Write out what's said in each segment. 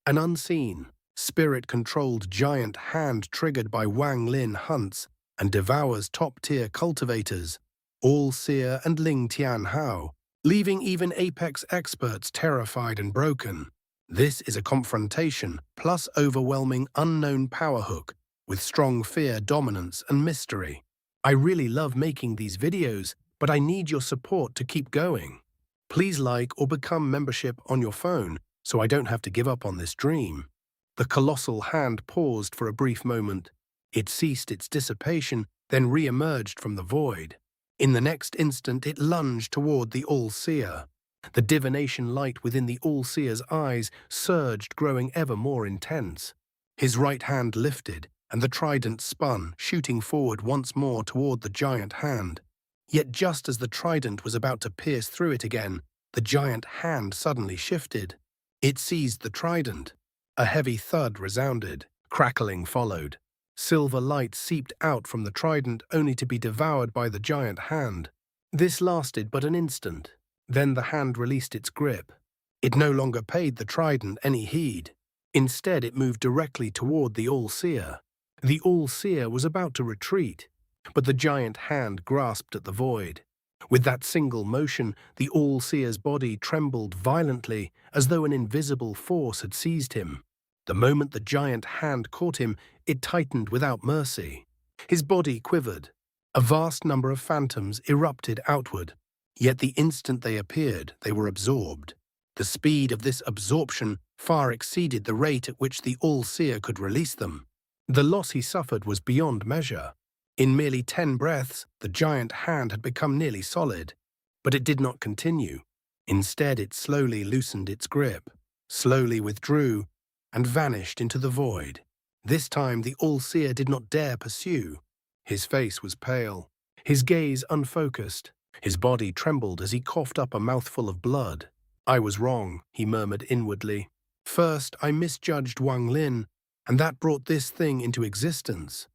An unseen, spirit-controlled giant hand triggered by Wang Lin hunts and devours top-tier cultivators, All-Seer and Ling Tianhou, leaving even apex experts terrified and broken. This is a confrontation plus overwhelming unknown power hook with strong fear, dominance, and mystery. I really love making these videos, but I need your support to keep going. Please like or become membership on your phone so I don't have to give up on this dream. The colossal hand paused for a brief moment. It ceased its dissipation, then re-emerged from the void. In the next instant, it lunged toward the All-Seer. The divination light within the All-Seer's eyes surged, growing ever more intense. His right hand lifted, and the trident spun, shooting forward once more toward the giant hand. Yet just as the trident was about to pierce through it again, the giant hand suddenly shifted. It seized the trident. A heavy thud resounded. Crackling followed. Silver light seeped out from the trident only to be devoured by the giant hand. This lasted but an instant. Then the hand released its grip. It no longer paid the trident any heed. Instead, it moved directly toward the All-Seer. The All-Seer was about to retreat, but the giant hand grasped at the void. With that single motion, the All-Seer's body trembled violently, as though an invisible force had seized him. The moment the giant hand caught him, it tightened without mercy. His body quivered. A vast number of phantoms erupted outward. Yet the instant they appeared, they were absorbed. The speed of this absorption far exceeded the rate at which the All-Seer could release them. The loss he suffered was beyond measure. In merely 10 breaths, the giant hand had become nearly solid. But it did not continue. Instead, it slowly loosened its grip, slowly withdrew, and vanished into the void. This time, the All-Seer did not dare pursue. His face was pale, his gaze unfocused. His body trembled as he coughed up a mouthful of blood. "I was wrong," he murmured inwardly. "First, I misjudged Wang Lin, and that brought this thing into existence.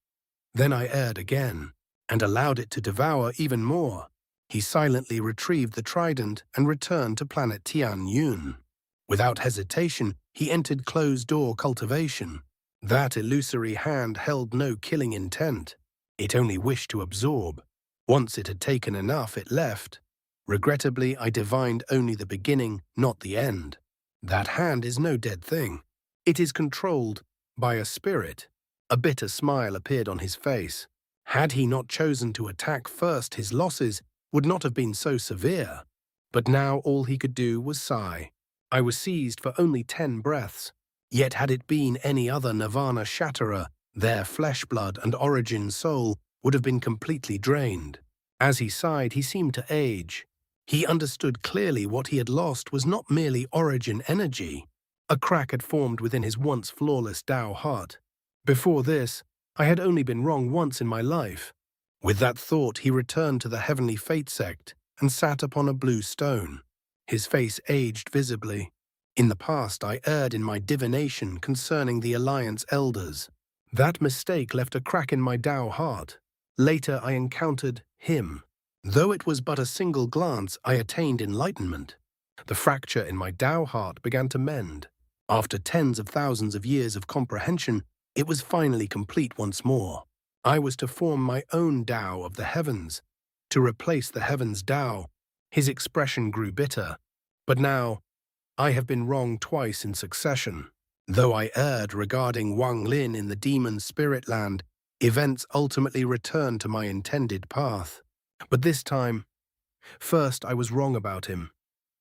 Then I erred again, and allowed it to devour even more." He silently retrieved the trident and returned to planet Tianyun. Without hesitation, he entered closed-door cultivation. That illusory hand held no killing intent. It only wished to absorb. Once it had taken enough, it left. Regrettably, I divined only the beginning, not the end. That hand is no dead thing. It is controlled by a spirit. A bitter smile appeared on his face. Had he not chosen to attack first, his losses would not have been so severe. But now all he could do was sigh. I was seized for only 10 breaths. Yet had it been any other Nirvana Shatterer, their flesh blood and origin soul would have been completely drained. As he sighed, he seemed to age. He understood clearly what he had lost was not merely origin energy. A crack had formed within his once flawless Tao heart. Before this, I had only been wrong once in my life. With that thought, he returned to the Heavenly Fate sect and sat upon a blue stone. His face aged visibly. In the past, I erred in my divination concerning the Alliance elders. That mistake left a crack in my Tao heart. Later, I encountered him. Though it was but a single glance, I attained enlightenment. The fracture in my Tao heart began to mend. After tens of thousands of years of comprehension, it was finally complete once more. I was to form my own Tao of the heavens, to replace the heavens' Tao. His expression grew bitter. But now, I have been wrong twice in succession. Though I erred regarding Wang Lin in the demon spirit land, events ultimately returned to my intended path. But this time, first I was wrong about him,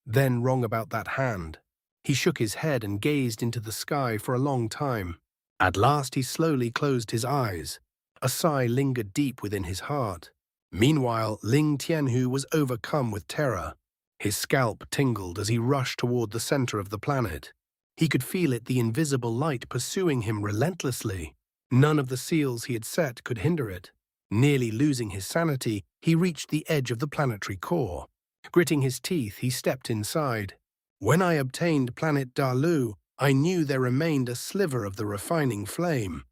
then wrong about that hand. He shook his head and gazed into the sky for a long time. At last he slowly closed his eyes. A sigh lingered deep within his heart. Meanwhile, Ling Tianhou was overcome with terror. His scalp tingled as he rushed toward the center of the planet. He could feel it, the invisible light pursuing him relentlessly. None of the seals he had set could hinder it. Nearly losing his sanity, he reached the edge of the planetary core. Gritting his teeth, he stepped inside. When I obtained planet Dalu, I knew there remained a sliver of the refining flame.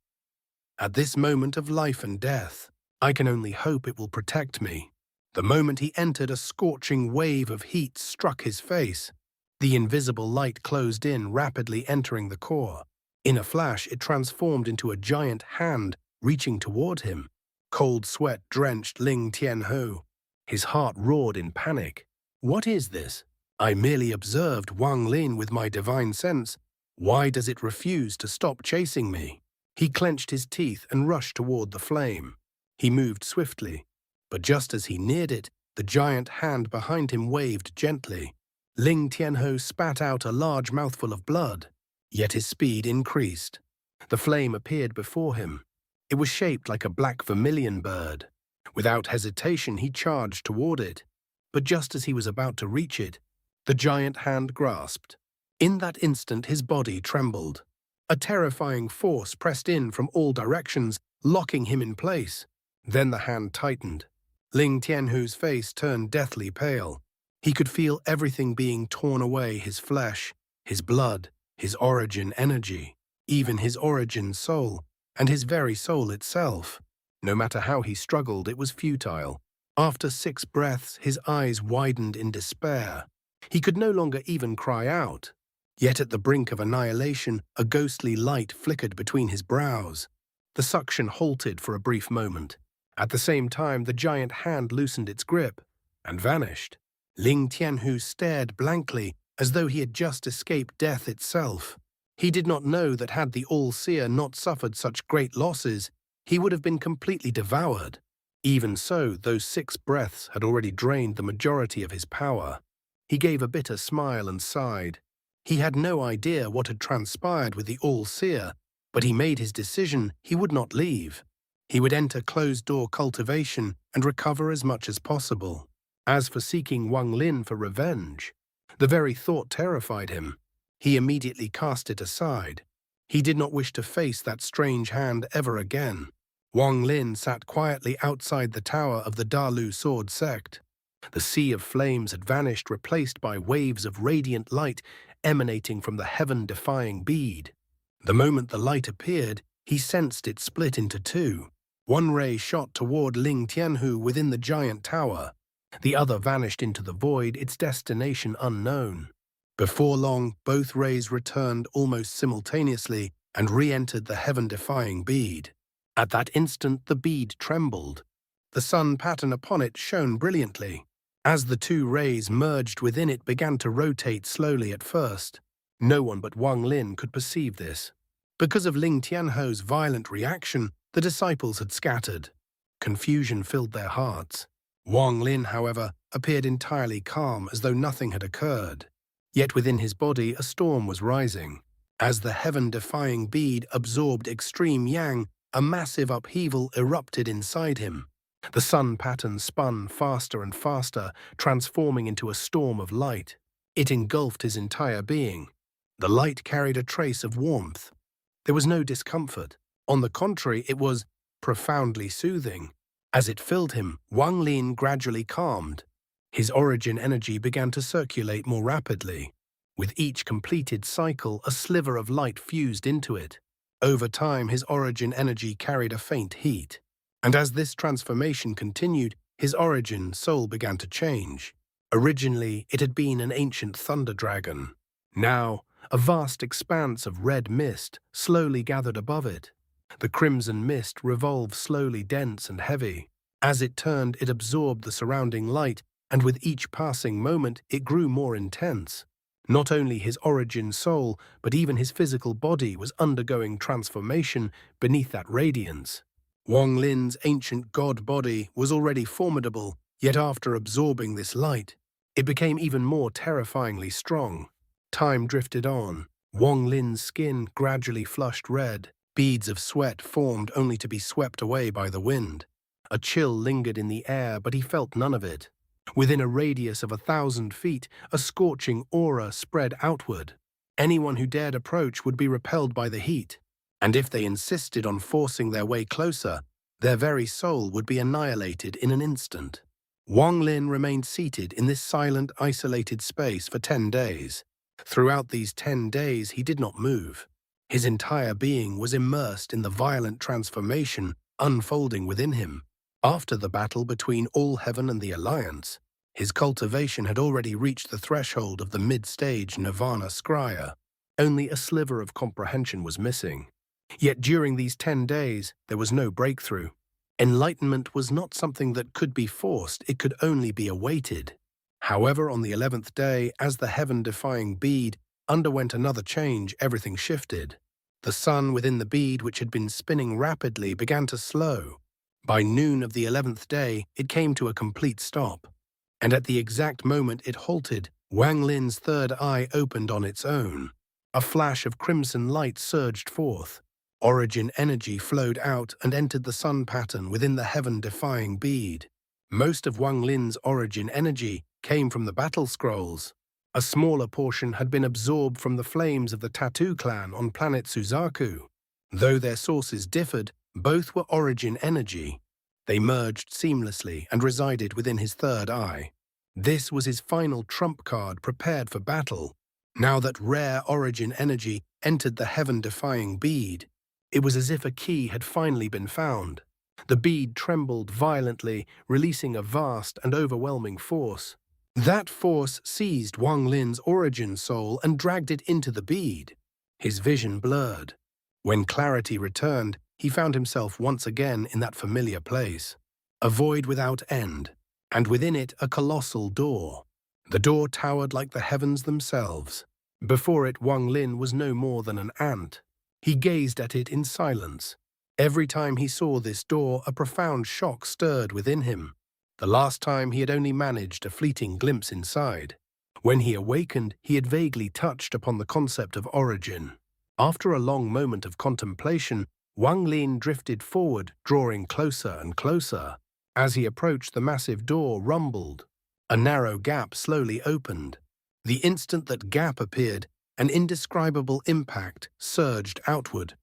At this moment of life and death, I can only hope it will protect me. The moment he entered, a scorching wave of heat struck his face. The invisible light closed in, rapidly entering the core. In a flash, it transformed into a giant hand reaching toward him. Cold sweat drenched Ling Tianhou. His heart roared in panic. What is this? I merely observed Wang Lin with my divine sense. Why does it refuse to stop chasing me? He clenched his teeth and rushed toward the flame. He moved swiftly, but just as he neared it, the giant hand behind him waved gently. Ling Tianhou spat out a large mouthful of blood, yet his speed increased. The flame appeared before him. It was shaped like a black vermilion bird. Without hesitation, he charged toward it. But just as he was about to reach it, the giant hand grasped. In that instant, his body trembled. A terrifying force pressed in from all directions, locking him in place. Then the hand tightened. Ling Tianhou's face turned deathly pale. He could feel everything being torn away, his flesh, his blood, his origin energy, even his origin soul, and his very soul itself. No matter how he struggled, it was futile. After 6 breaths, his eyes widened in despair. He could no longer even cry out. Yet at the brink of annihilation, a ghostly light flickered between his brows. The suction halted for a brief moment. At the same time, the giant hand loosened its grip and vanished. Ling Tianhou stared blankly, as though he had just escaped death itself. He did not know that had the All-Seer not suffered such great losses, he would have been completely devoured. Even so, those 6 breaths had already drained the majority of his power. He gave a bitter smile and sighed. He had no idea what had transpired with the All-Seer, but he made his decision. He would not leave. He would enter closed-door cultivation and recover as much as possible. As for seeking Wang Lin for revenge, the very thought terrified him. He immediately cast it aside. He did not wish to face that strange hand ever again. Wang Lin sat quietly outside the tower of the Dalu sword sect. The sea of flames had vanished, replaced by waves of radiant light emanating from the heaven-defying bead. The moment the light appeared, he sensed it split into 2. One ray shot toward Ling Tianhou within the giant tower. The other vanished into the void, its destination unknown. Before long, both rays returned almost simultaneously and re-entered the heaven-defying bead. At that instant, the bead trembled. The sun pattern upon it shone brilliantly. As the 2 rays merged within it, began to rotate slowly at first. No one but Wang Lin could perceive this. Because of Ling Tianhou's violent reaction, the disciples had scattered. Confusion filled their hearts. Wang Lin, however, appeared entirely calm, as though nothing had occurred. Yet within his body a storm was rising. As the heaven-defying bead absorbed extreme yang, a massive upheaval erupted inside him. The sun pattern spun faster and faster, transforming into a storm of light. It engulfed his entire being. The light carried a trace of warmth. There was no discomfort. On the contrary, it was profoundly soothing. As it filled him, Wang Lin gradually calmed. His origin energy began to circulate more rapidly. With each completed cycle, a sliver of light fused into it. Over time, his origin energy carried a faint heat. And as this transformation continued, his origin soul began to change. Originally, it had been an ancient thunder dragon. Now, a vast expanse of red mist slowly gathered above it. The crimson mist revolved slowly, dense and heavy. As it turned, it absorbed the surrounding light, and with each passing moment, it grew more intense. Not only his origin soul, but even his physical body was undergoing transformation beneath that radiance. Wang Lin's ancient god body was already formidable, yet after absorbing this light, it became even more terrifyingly strong. Time drifted on. Wang Lin's skin gradually flushed red. Beads of sweat formed only to be swept away by the wind. A chill lingered in the air, but he felt none of it. Within a radius of 1,000 feet, a scorching aura spread outward. Anyone who dared approach would be repelled by the heat, and if they insisted on forcing their way closer, their very soul would be annihilated in an instant. Wang Lin remained seated in this silent, isolated space for 10 days. Throughout these 10 days, he did not move. His entire being was immersed in the violent transformation unfolding within him. After the battle between All Heaven and the Alliance, His cultivation had already reached the threshold of the mid-stage Nirvana Scrya. Only a sliver of comprehension was missing. Yet during these 10 days, there was no breakthrough. Enlightenment was not something that could be forced, it could only be awaited. However, on the 11th day, as the heaven-defying bead underwent another change, everything shifted. The sun within the bead, which had been spinning rapidly, began to slow. By noon of the 11th day, it came to a complete stop. And at the exact moment it halted, Wang Lin's third eye opened on its own. A flash of crimson light surged forth. Origin energy flowed out and entered the sun pattern within the heaven-defying bead. Most of Wang Lin's origin energy came from the battle scrolls. A smaller portion had been absorbed from the flames of the Tattoo clan on planet Suzaku. Though their sources differed, both were origin energy. They merged seamlessly and resided within his third eye. This was his final trump card prepared for battle. Now that rare origin energy entered the heaven-defying bead, it was as if a key had finally been found. The bead trembled violently, releasing a vast and overwhelming force. That force seized Wang Lin's origin soul and dragged it into the bead. His vision blurred. When clarity returned, he found himself once again in that familiar place. A void without end, and within it a colossal door. The door towered like the heavens themselves. Before it, Wang Lin was no more than an ant. He gazed at it in silence. Every time he saw this door, a profound shock stirred within him. The last time he had only managed a fleeting glimpse inside. When he awakened, he had vaguely touched upon the concept of origin. After a long moment of contemplation, Wang Lin drifted forward, drawing closer and closer. As he approached, the massive door rumbled. A narrow gap slowly opened. The instant that gap appeared, an indescribable impact surged outward.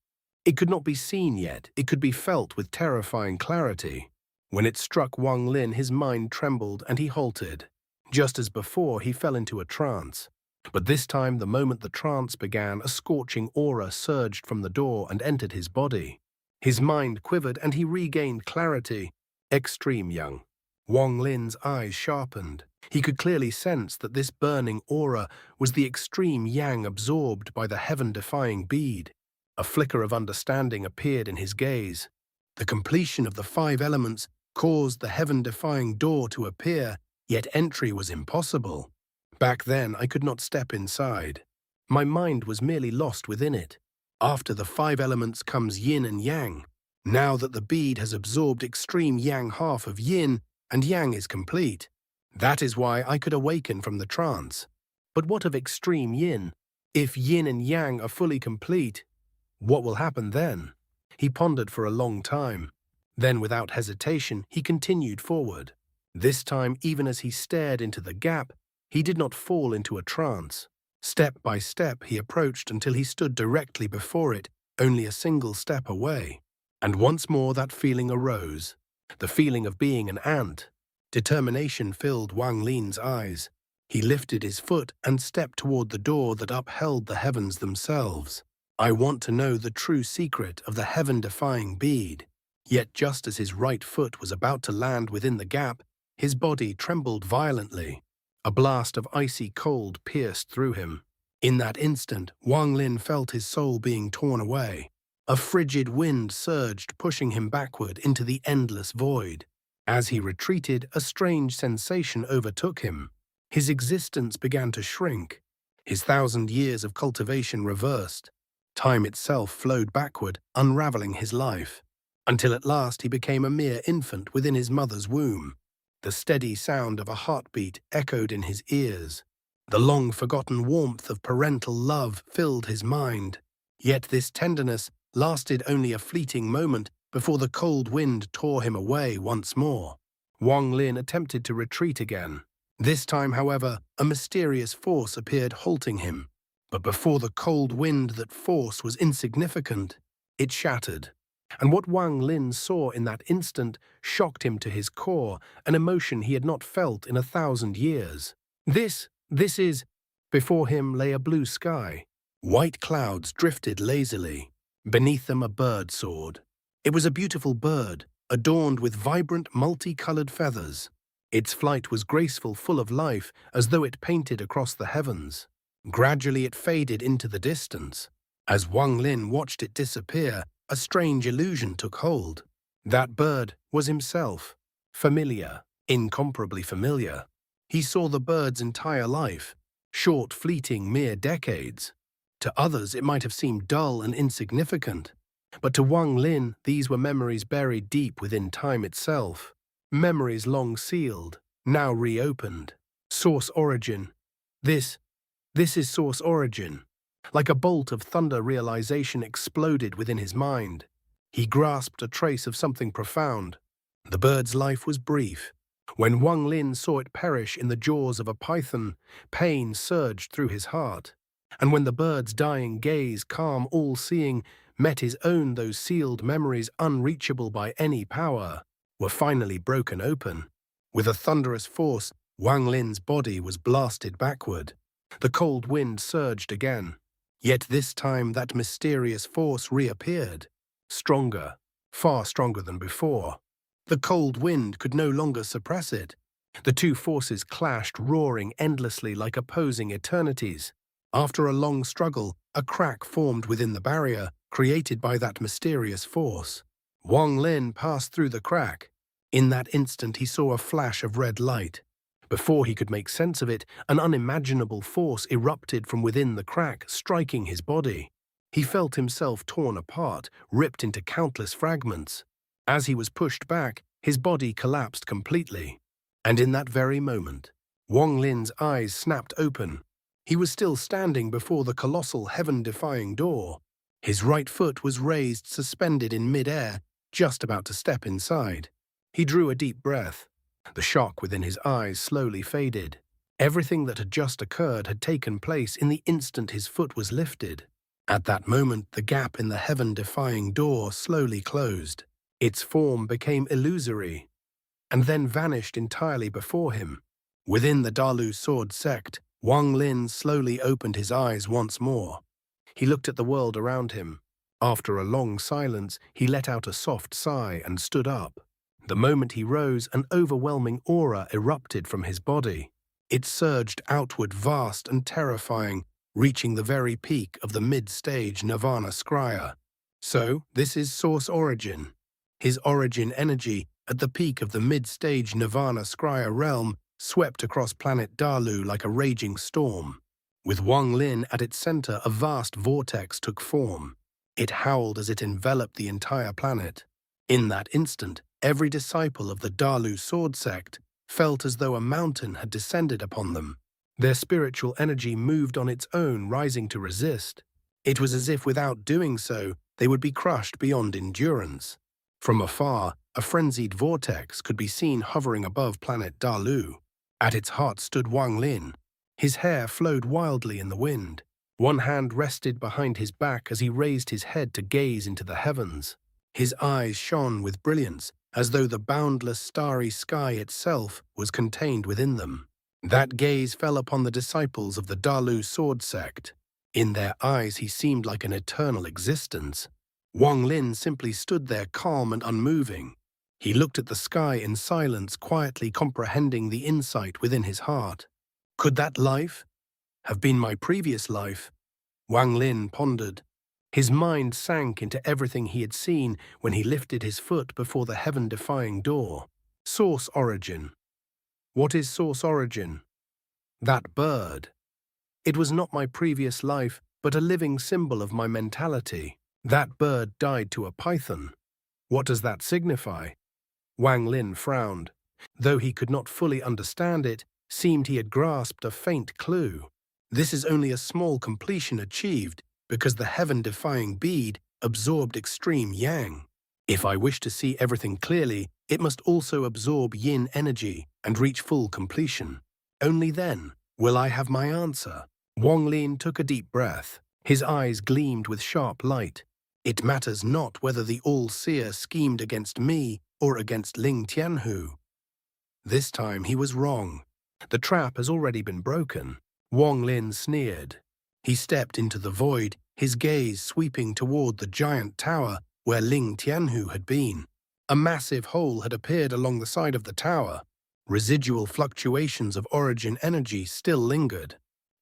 It could not be seen yet, it could be felt with terrifying clarity. When it struck Wang Lin, his mind trembled and he halted. Just as before, he fell into a trance. But this time, the moment the trance began, a scorching aura surged from the door and entered his body. His mind quivered and he regained clarity. Extreme Young. Wang Lin's eyes sharpened. He could clearly sense that this burning aura was the extreme yang absorbed by the heaven-defying bead. A flicker of understanding appeared in his gaze. The completion of the 5 elements caused the heaven-defying door to appear, yet entry was impossible. Back then, I could not step inside. My mind was merely lost within it. After the 5 elements comes yin and yang. Now that the bead has absorbed extreme yang, half of yin and yang is complete. That is why I could awaken from the trance. But what of extreme yin? If yin and yang are fully complete, what will happen then? He pondered for a long time. Then, without hesitation, he continued forward. This time, even as he stared into the gap, he did not fall into a trance. Step by step, he approached until he stood directly before it, only a single step away. And once more that feeling arose, the feeling of being an ant. Determination filled Wang Lin's eyes. He lifted his foot and stepped toward the door that upheld the heavens themselves. I want to know the true secret of the heaven-defying bead. Yet just as his right foot was about to land within the gap, his body trembled violently. A blast of icy cold pierced through him. In that instant, Wang Lin felt his soul being torn away. A frigid wind surged, pushing him backward into the endless void. As he retreated, a strange sensation overtook him. His existence began to shrink. His 1,000 years of cultivation reversed. Time itself flowed backward, unraveling his life, until at last he became a mere infant within his mother's womb. The steady sound of a heartbeat echoed in his ears. The long-forgotten warmth of parental love filled his mind. Yet this tenderness lasted only a fleeting moment before the cold wind tore him away once more. Wang Lin attempted to retreat again. This time, however, a mysterious force appeared halting him. But before the cold wind, that force was insignificant. It shattered. And what Wang Lin saw in that instant shocked him to his core, an emotion he had not felt in 1,000 years. This is... Before him lay a blue sky. White clouds drifted lazily. Beneath them a bird soared. It was a beautiful bird, adorned with vibrant, multicolored feathers. Its flight was graceful, full of life, as though it painted across the heavens. Gradually it faded into the distance. As Wang Lin watched it disappear, a strange illusion took hold. That bird was himself. Familiar, incomparably familiar. He saw the bird's entire life, short, fleeting, mere decades. To others it might have seemed dull and insignificant, but to Wang Lin these were memories buried deep within time itself. Memories long sealed, now reopened. Source origin. This is source origin. Like a bolt of thunder, realization exploded within his mind. He grasped a trace of something profound. The bird's life was brief. When Wang Lin saw it perish in the jaws of a python, pain surged through his heart. And when the bird's dying gaze, calm, all-seeing, met his own, those sealed memories, unreachable by any power, were finally broken open. With a thunderous force, Wang Lin's body was blasted backward. The cold wind surged again. Yet this time that mysterious force reappeared. Stronger, far stronger than before. The cold wind could no longer suppress it. The two forces clashed, roaring endlessly like opposing eternities. After a long struggle, a crack formed within the barrier, created by that mysterious force. Wang Lin passed through the crack. In that instant he saw a flash of red light. Before he could make sense of it, an unimaginable force erupted from within the crack, striking his body. He felt himself torn apart, ripped into countless fragments. As he was pushed back, his body collapsed completely. And in that very moment, Wang Lin's eyes snapped open. He was still standing before the colossal heaven-defying door. His right foot was raised, suspended in mid-air, just about to step inside. He drew a deep breath. The shock within his eyes slowly faded. Everything that had just occurred had taken place in the instant his foot was lifted. At that moment, the gap in the heaven-defying door slowly closed. Its form became illusory, and then vanished entirely before him. Within the Dalu sword sect, Wang Lin slowly opened his eyes once more. He looked at the world around him. After a long silence, he let out a soft sigh and stood up. The moment he rose, an overwhelming aura erupted from his body. It surged outward, vast and terrifying, reaching the very peak of the mid-stage Nirvana Scrya. So, this is Source Origin. His origin energy, at the peak of the mid-stage Nirvana Scrya realm, swept across planet Dalu like a raging storm. With Wang Lin at its center, a vast vortex took form. It howled as it enveloped the entire planet. In that instant, every disciple of the Dalu sword sect felt as though a mountain had descended upon them. Their spiritual energy moved on its own, rising to resist. It was as if without doing so, they would be crushed beyond endurance. From afar, a frenzied vortex could be seen hovering above planet Dalu. At its heart stood Wang Lin. His hair flowed wildly in the wind. One hand rested behind his back as he raised his head to gaze into the heavens. His eyes shone with brilliance, as though the boundless starry sky itself was contained within them. That gaze fell upon the disciples of the Dalu sword sect. In their eyes he seemed like an eternal existence. Wang Lin simply stood there calm and unmoving. He looked at the sky in silence, quietly comprehending the insight within his heart. Could that life have been my previous life? Wang Lin pondered. His mind sank into everything he had seen when he lifted his foot before the heaven-defying door. Source Origin. What is Source Origin? That bird. It was not my previous life, but a living symbol of my mentality. That bird died to a python. What does that signify? Wang Lin frowned. Though he could not fully understand it, seemed he had grasped a faint clue. This is only a small completion achieved because the heaven-defying bead absorbed extreme yang. If I wish to see everything clearly, it must also absorb yin energy and reach full completion. Only then will I have my answer. Wang Lin took a deep breath. His eyes gleamed with sharp light. It matters not whether the All-Seer schemed against me or against Ling Tianhou. This time he was wrong. The trap has already been broken. Wang Lin sneered. He stepped into the void, his gaze sweeping toward the giant tower where Ling Tianhou had been. A massive hole had appeared along the side of the tower. Residual fluctuations of origin energy still lingered.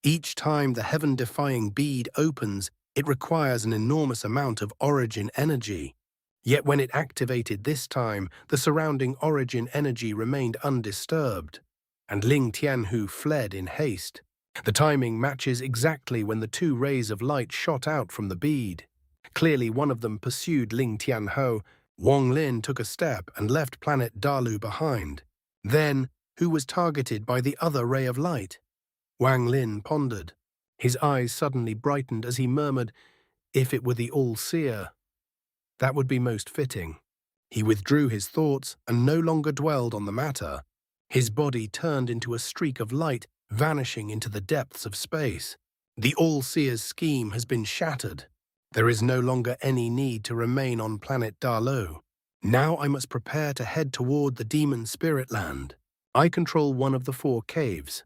Each time the heaven-defying bead opens, it requires an enormous amount of origin energy. Yet when it activated this time, the surrounding origin energy remained undisturbed, and Ling Tianhou fled in haste. The timing matches exactly when the two rays of light shot out from the bead. Clearly one of them pursued Ling Tianhou. Wang Lin took a step and left planet Dalu behind. Then, who was targeted by the other ray of light? Wang Lin pondered. His eyes suddenly brightened as he murmured, "If it were the All-Seer, that would be most fitting." He withdrew his thoughts and no longer dwelled on the matter. His body turned into a streak of light, vanishing into the depths of space. The All-Seer's scheme has been shattered. There is no longer any need to remain on planet Dalu. Now I must prepare to head toward the demon spirit land. I control one of the 4 caves.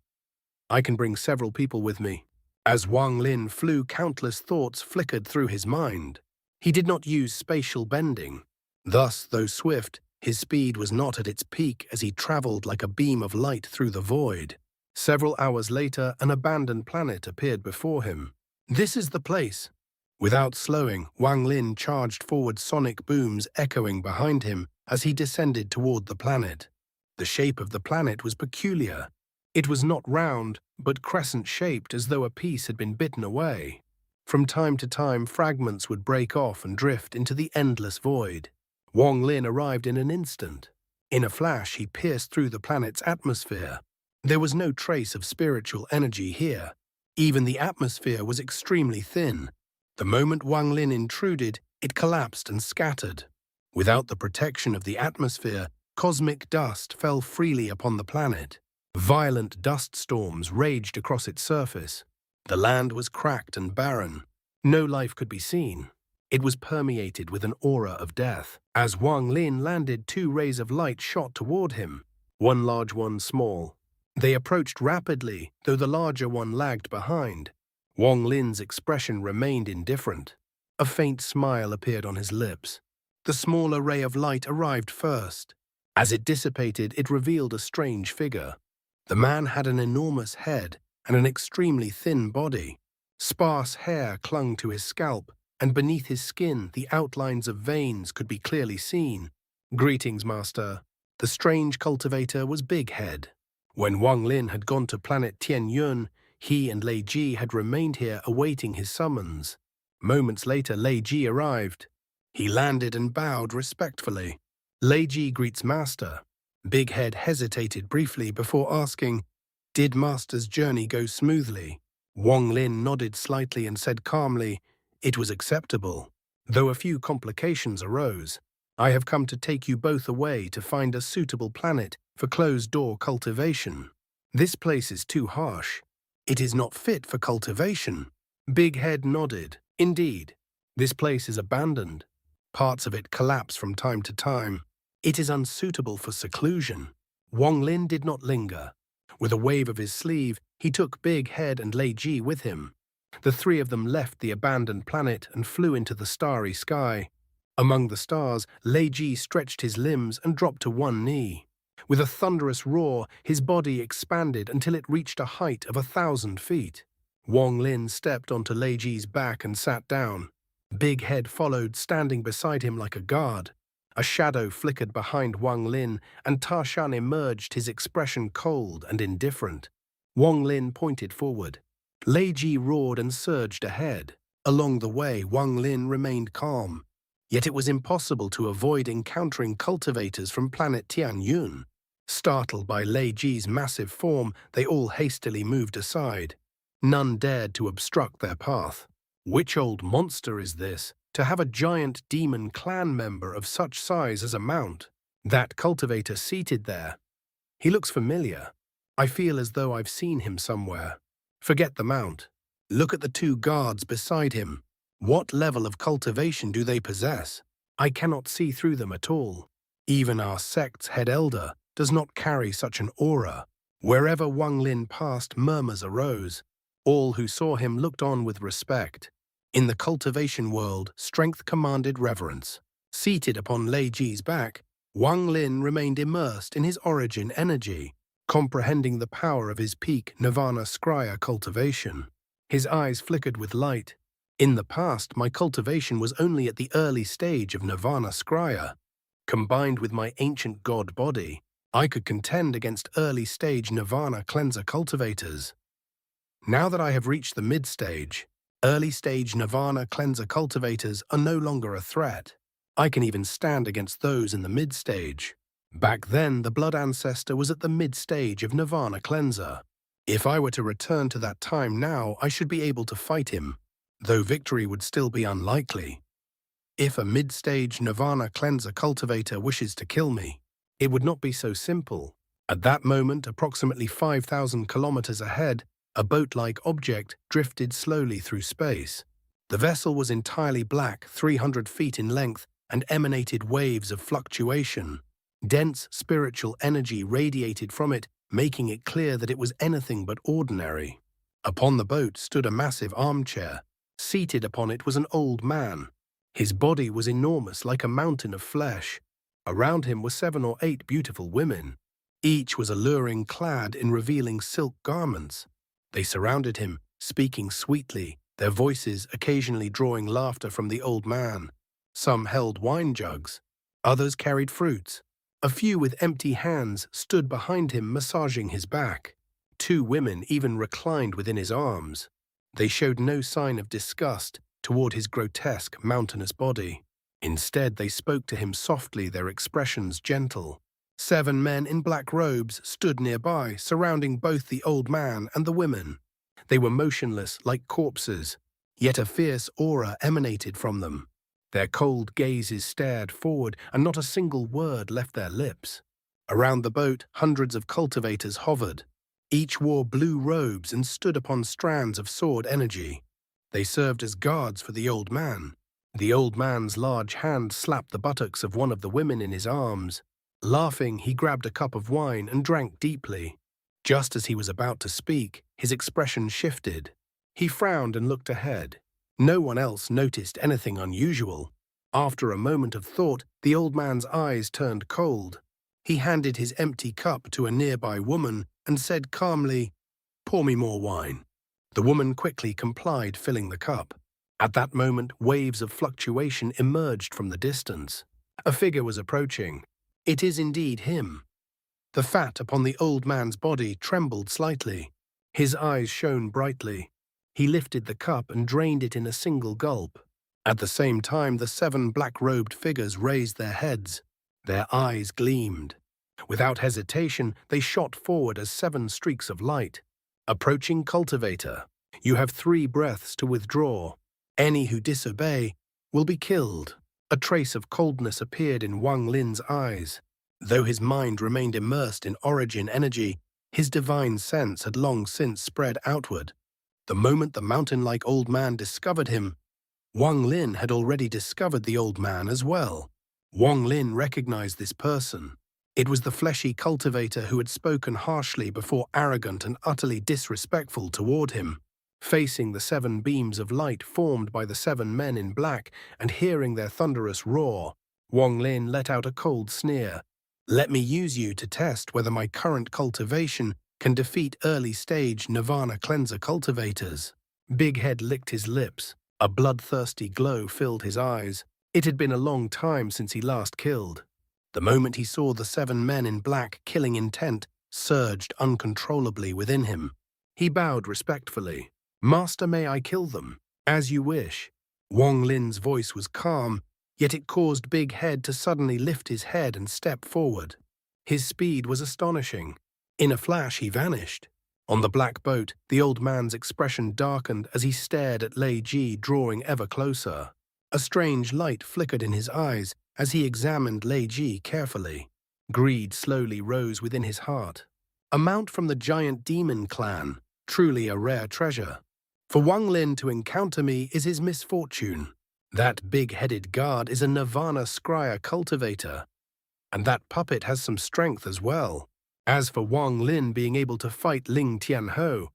I can bring several people with me. As Wang Lin flew, countless thoughts flickered through his mind. He did not use spatial bending. Thus, though swift, his speed was not at its peak as he traveled like a beam of light through the void. Several hours later, an abandoned planet appeared before him. This is the place. Without slowing, Wang Lin charged forward, sonic booms echoing behind him as he descended toward the planet. The shape of the planet was peculiar. It was not round, but crescent-shaped, as though a piece had been bitten away. From time to time, fragments would break off and drift into the endless void. Wang Lin arrived in an instant. In a flash, he pierced through the planet's atmosphere. There was no trace of spiritual energy here. Even the atmosphere was extremely thin. The moment Wang Lin intruded, it collapsed and scattered. Without the protection of the atmosphere, cosmic dust fell freely upon the planet. Violent dust storms raged across its surface. The land was cracked and barren. No life could be seen. It was permeated with an aura of death. As Wang Lin landed, 2 rays of light shot toward him, one large, one small. They approached rapidly, though the larger one lagged behind. Wang Lin's expression remained indifferent. A faint smile appeared on his lips. The smaller ray of light arrived first. As it dissipated, it revealed a strange figure. The man had an enormous head and an extremely thin body. Sparse hair clung to his scalp, and beneath his skin the outlines of veins could be clearly seen. "Greetings, Master." The strange cultivator was Big Head. When Wang Lin had gone to planet Tianyun, he and Lei Ji had remained here awaiting his summons. Moments later, Lei Ji arrived. He landed and bowed respectfully. Lei Ji greets Master. Big Head hesitated briefly before asking, "Did Master's journey go smoothly?" Wang Lin nodded slightly and said calmly, "It was acceptable, though a few complications arose. I have come to take you both away to find a suitable planet for closed-door cultivation. This place is too harsh. It is not fit for cultivation." Big Head nodded. "Indeed, this place is abandoned. Parts of it collapse from time to time. It is unsuitable for seclusion." Wang Lin did not linger. With a wave of his sleeve, he took Big Head and Lei Ji with him. The 3 of them left the abandoned planet and flew into the starry sky. Among the stars, Lei Ji stretched his limbs and dropped to one knee. With a thunderous roar, his body expanded until it reached a height of 1,000 feet. Wang Lin stepped onto Lei Ji's back and sat down. Big Head followed, standing beside him like a guard. A shadow flickered behind Wang Lin, and Tarshan emerged, his expression cold and indifferent. Wang Lin pointed forward. Lei Ji roared and surged ahead. Along the way, Wang Lin remained calm. Yet it was impossible to avoid encountering cultivators from planet Tianyun. Startled by Lei Ji's massive form, they all hastily moved aside. None dared to obstruct their path. Which old monster is this, to have a giant demon clan member of such size as a mount? That cultivator seated there. He looks familiar. I feel as though I've seen him somewhere. Forget the mount. Look at the 2 guards beside him. What level of cultivation do they possess? I cannot see through them at all. Even our sect's head elder does not carry such an aura. Wherever Wang Lin passed, murmurs arose. All who saw him looked on with respect. In the cultivation world, strength commanded reverence. Seated upon Lei Ji's back, Wang Lin remained immersed in his origin energy. comprehending the power of his peak Nirvana Scrya cultivation. His eyes flickered with light. In the past, my cultivation was only at the early stage of Nirvana Scrya. Combined with my ancient god body, I could contend against early-stage Nirvana cleanser cultivators. Now that I have reached the mid-stage, early-stage Nirvana cleanser cultivators are no longer a threat. I can even stand against those in the mid-stage. Back then, the blood ancestor was at the mid-stage of Nirvana cleanser. If I were to return to that time now, I should be able to fight him, though victory would still be unlikely. If a mid-stage Nirvana cleanser cultivator wishes to kill me, it would not be so simple. At that moment, approximately 5,000 kilometers ahead, a boat-like object drifted slowly through space. The vessel was entirely black, 300 feet in length, and emanated waves of fluctuation. Dense spiritual energy radiated from it, making it clear that it was anything but ordinary. Upon the boat stood a massive armchair. Seated upon it was an old man. His body was enormous, like a mountain of flesh. Around him were 7 or 8 beautiful women. Each was alluring, clad in revealing silk garments. They surrounded him, speaking sweetly, their voices occasionally drawing laughter from the old man. Some held wine jugs. Others carried fruits. A few with empty hands stood behind him, massaging his back. 2 women even reclined within his arms. They showed no sign of disgust toward his grotesque, mountainous body. Instead, they spoke to him softly, their expressions gentle. 7 men in black robes stood nearby, surrounding both the old man and the women. They were motionless like corpses, yet a fierce aura emanated from them. Their cold gazes stared forward, and not a single word left their lips. Around the boat, hundreds of cultivators hovered. Each wore blue robes and stood upon strands of sword energy. They served as guards for the old man. The old man's large hand slapped the buttocks of one of the women in his arms. Laughing, he grabbed a cup of wine and drank deeply. Just as he was about to speak, his expression shifted. He frowned and looked ahead. No one else noticed anything unusual. After a moment of thought, the old man's eyes turned cold. He handed his empty cup to a nearby woman and said calmly, "Pour me more wine." The woman quickly complied, filling the cup. At that moment, waves of fluctuation emerged from the distance. A figure was approaching. It is indeed him. The fat upon the old man's body trembled slightly. His eyes shone brightly. He lifted the cup and drained it in a single gulp. At the same time, the 7 black-robed figures raised their heads. Their eyes gleamed. Without hesitation, they shot forward as 7 streaks of light. Approaching cultivator, you have 3 breaths to withdraw. Any who disobey will be killed. A trace of coldness appeared in Wang Lin's eyes. Though his mind remained immersed in origin energy, his divine sense had long since spread outward. The moment the mountain-like old man discovered him, Wang Lin had already discovered the old man as well. Wang Lin recognized this person. It was the fleshy cultivator who had spoken harshly before, arrogant and utterly disrespectful toward him. Facing the 7 beams of light formed by the 7 men in black and hearing their thunderous roar, Wang Lin let out a cold sneer. "Let me use you to test whether my current cultivation can defeat early-stage Nirvana cleanser cultivators." Big Head licked his lips. A bloodthirsty glow filled his eyes. It had been a long time since he last killed. The moment he saw the 7 men in black, killing intent surged uncontrollably within him. He bowed respectfully. "Master, may I kill them?" "As you wish." Wang Lin's voice was calm, yet it caused Big Head to suddenly lift his head and step forward. His speed was astonishing. In a flash, he vanished. On the black boat, the old man's expression darkened as he stared at Lei Ji, drawing ever closer. A strange light flickered in his eyes as he examined Lei Ji carefully. Greed slowly rose within his heart. A mount from the giant demon clan, truly a rare treasure. For Wang Lin to encounter me is his misfortune. That big-headed guard is a Nirvana Scrya cultivator, and that puppet has some strength as well. As for Wang Lin being able to fight Ling Tianhou,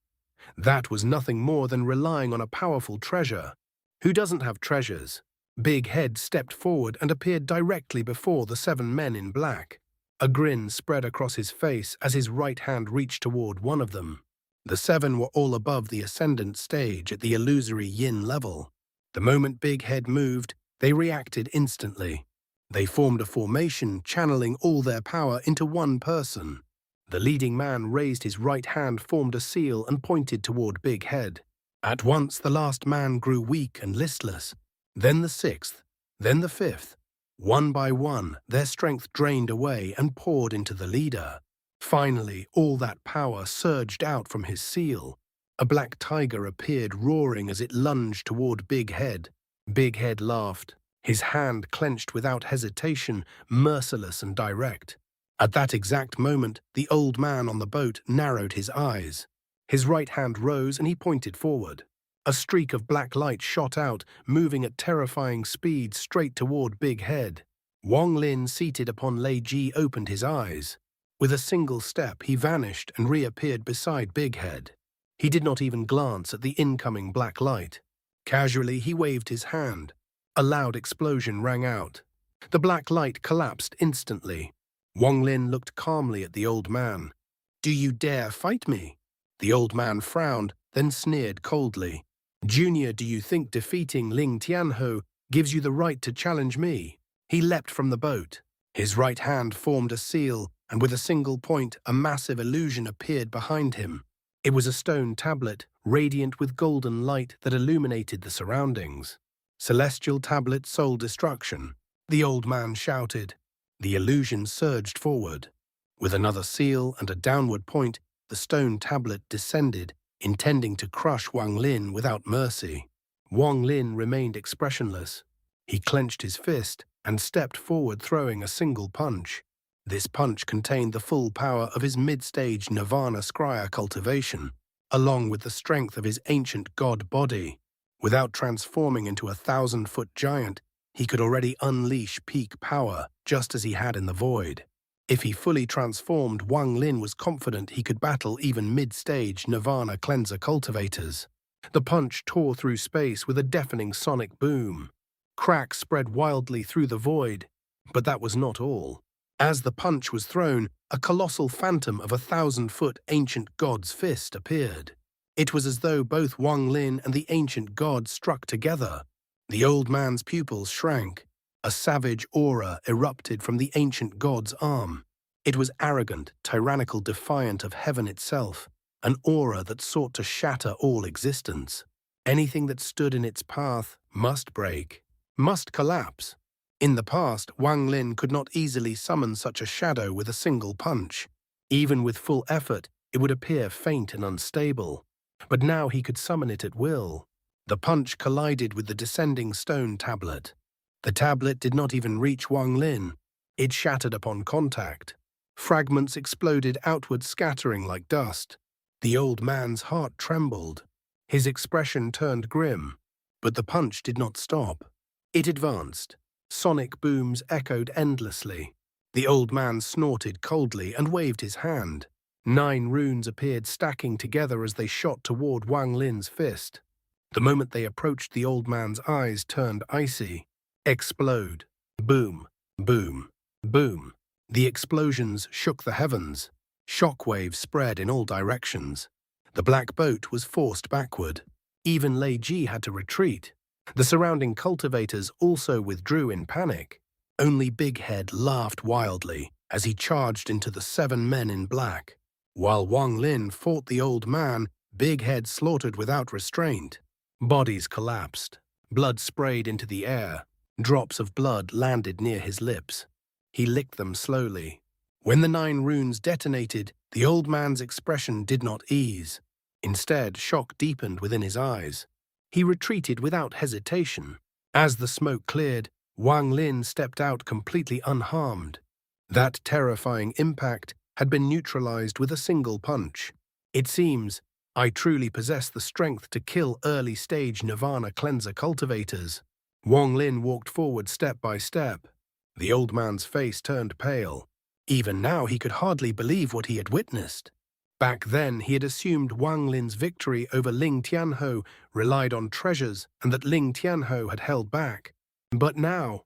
that was nothing more than relying on a powerful treasure. Who doesn't have treasures? Big Head stepped forward and appeared directly before the 7 men in black. A grin spread across his face as his right hand reached toward one of them. The 7 were all above the ascendant stage at the illusory yin level. The moment Big Head moved, they reacted instantly. They formed a formation, channeling all their power into one person. The leading man raised his right hand, formed a seal, and pointed toward Big Head. At once the last man grew weak and listless. Then the 6th, then the 5th. One by one, their strength drained away and poured into the leader. Finally, all that power surged out from his seal. A black tiger appeared, roaring as it lunged toward Big Head. Big Head laughed, his hand clenched without hesitation, merciless and direct. At that exact moment, the old man on the boat narrowed his eyes. His right hand rose and he pointed forward. A streak of black light shot out, moving at terrifying speed straight toward Big Head. Wang Lin, seated upon Lei Ji, opened his eyes. With a single step, he vanished and reappeared beside Big Head. He did not even glance at the incoming black light. Casually, he waved his hand. A loud explosion rang out. The black light collapsed instantly. Wang Lin looked calmly at the old man. "Do you dare fight me?" The old man frowned, then sneered coldly. "Junior, do you think defeating Ling Tianhou gives you the right to challenge me?" He leapt from the boat. His right hand formed a seal, and with a single point, a massive illusion appeared behind him. It was a stone tablet, radiant with golden light that illuminated the surroundings. "Celestial tablet, soul destruction," the old man shouted. The illusion surged forward. With another seal and a downward point, the stone tablet descended, intending to crush Wang Lin without mercy. Wang Lin remained expressionless. He clenched his fist and stepped forward, throwing a single punch. This punch contained the full power of his mid-stage Nirvana Scryer cultivation, along with the strength of his ancient god body. Without transforming into a 1,000-foot giant, he could already unleash peak power, just as he had in the void. If he fully transformed, Wang Lin was confident he could battle even mid-stage Nirvana cleanser cultivators. The punch tore through space with a deafening sonic boom. Cracks spread wildly through the void, but that was not all. As the punch was thrown, a colossal phantom of a 1,000-foot ancient god's fist appeared. It was as though both Wang Lin and the ancient god struck together. The old man's pupils shrank. A savage aura erupted from the ancient god's arm. It was arrogant, tyrannical, defiant of heaven itself, an aura that sought to shatter all existence. Anything that stood in its path must break, must collapse. In the past, Wang Lin could not easily summon such a shadow with a single punch. Even with full effort, it would appear faint and unstable. But now he could summon it at will. The punch collided with the descending stone tablet. The tablet did not even reach Wang Lin. It shattered upon contact. Fragments exploded outward, scattering like dust. The old man's heart trembled. His expression turned grim. But the punch did not stop. It advanced. Sonic booms echoed endlessly. The old man snorted coldly and waved his hand. 9 runes appeared, stacking together as they shot toward Wang Lin's fist. The moment they approached, the old man's eyes turned icy. Explode. Boom. Boom. Boom. The explosions shook the heavens. Shockwaves spread in all directions. The black boat was forced backward. Even Lei Ji had to retreat. The surrounding cultivators also withdrew in panic. Only Big Head laughed wildly as he charged into the 7 men in black. While Wang Lin fought the old man, Big Head slaughtered without restraint. Bodies collapsed. Blood sprayed into the air. Drops of blood landed near his lips. He licked them slowly. When the 9 runes detonated, the old man's expression did not ease. Instead, shock deepened within his eyes. He retreated without hesitation. As the smoke cleared, Wang Lin stepped out completely unharmed. That terrifying impact had been neutralized with a single punch. It seems, I truly possess the strength to kill early-stage Nirvana cleanser cultivators. Wang Lin walked forward step by step. The old man's face turned pale. Even now he could hardly believe what he had witnessed. Back then he had assumed Wang Lin's victory over Ling Tianhou relied on treasures and that Ling Tianhou had held back. But now,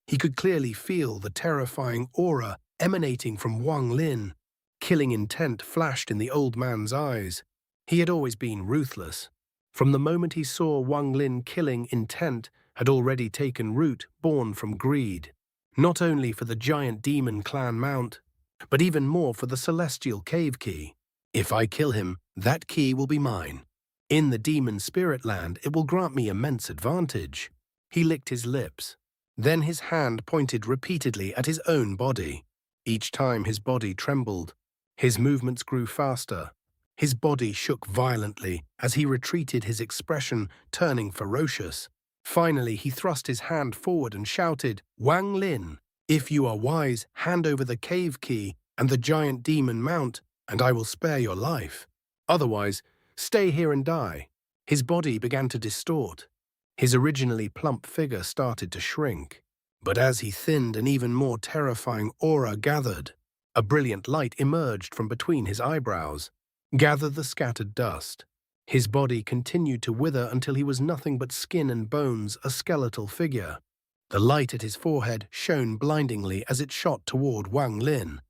he could clearly feel the terrifying aura emanating from Wang Lin. Killing intent flashed in the old man's eyes. He had always been ruthless. From the moment he saw Wang Lin, killing intent had already taken root, born from greed. Not only for the giant demon clan mount, but even more for the celestial cave key. If I kill him, that key will be mine. In the demon spirit land, it will grant me immense advantage. He licked his lips. Then his hand pointed repeatedly at his own body. Each time his body trembled. His movements grew faster. His body shook violently as he retreated, his expression turning ferocious. Finally, he thrust his hand forward and shouted, "Wang Lin, if you are wise, hand over the cave key and the giant demon mount, and I will spare your life. Otherwise, stay here and die." His body began to distort. His originally plump figure started to shrink. But as he thinned, an even more terrifying aura gathered. A brilliant light emerged from between his eyebrows. Gathered the scattered dust. His body continued to wither until he was nothing but skin and bones, a skeletal figure. The light at his forehead shone blindingly as it shot toward Wang Lin.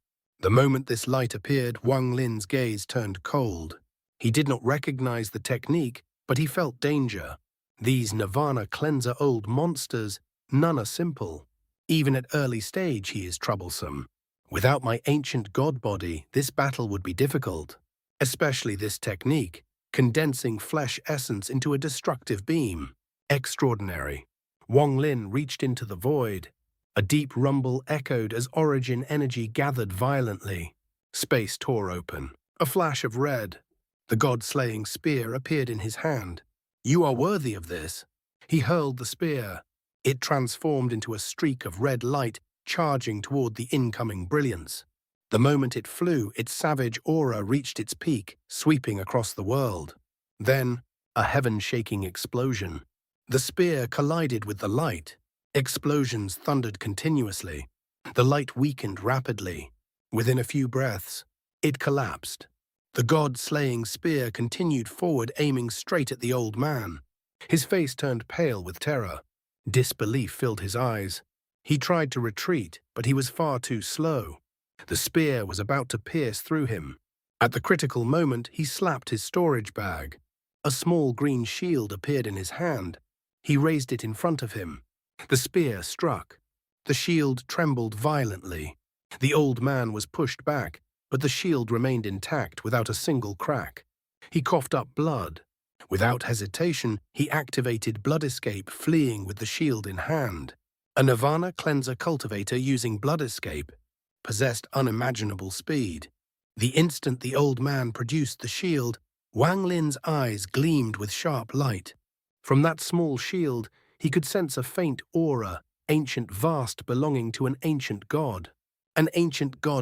The moment this light appeared, Wang Lin's gaze turned cold. He did not recognize the technique, but he felt danger. These Nirvana cleanser old monsters, none are simple. Even at early stage he is troublesome. Without my ancient god body, this battle would be difficult. Especially this technique, condensing flesh essence into a destructive beam. Extraordinary. Wang Lin reached into the void. A deep rumble echoed as origin energy gathered violently. Space tore open. A flash of red. The god-slaying spear appeared in his hand. "You are worthy of this." He hurled the spear. It transformed into a streak of red light, charging toward the incoming brilliance. The moment it flew, its savage aura reached its peak, sweeping across the world. Then, a heaven-shaking explosion. The spear collided with the light. Explosions thundered continuously. The light weakened rapidly. Within a few breaths, it collapsed. The god-slaying spear continued forward, aiming straight at the old man. His face turned pale with terror. Disbelief filled his eyes. He tried to retreat, but he was far too slow. The spear was about to pierce through him. At the critical moment, he slapped his storage bag. A small green shield appeared in his hand. He raised it in front of him. The spear struck. The shield trembled violently. The old man was pushed back, but the shield remained intact without a single crack. He coughed up blood. Without hesitation, he activated blood escape, fleeing with the shield in hand. A Nirvana cleanser cultivator using blood escape possessed unimaginable speed. The instant the old man produced the shield, Wang Lin's eyes gleamed with sharp light. From that small shield, he could sense a faint aura, ancient vast, belonging to an ancient god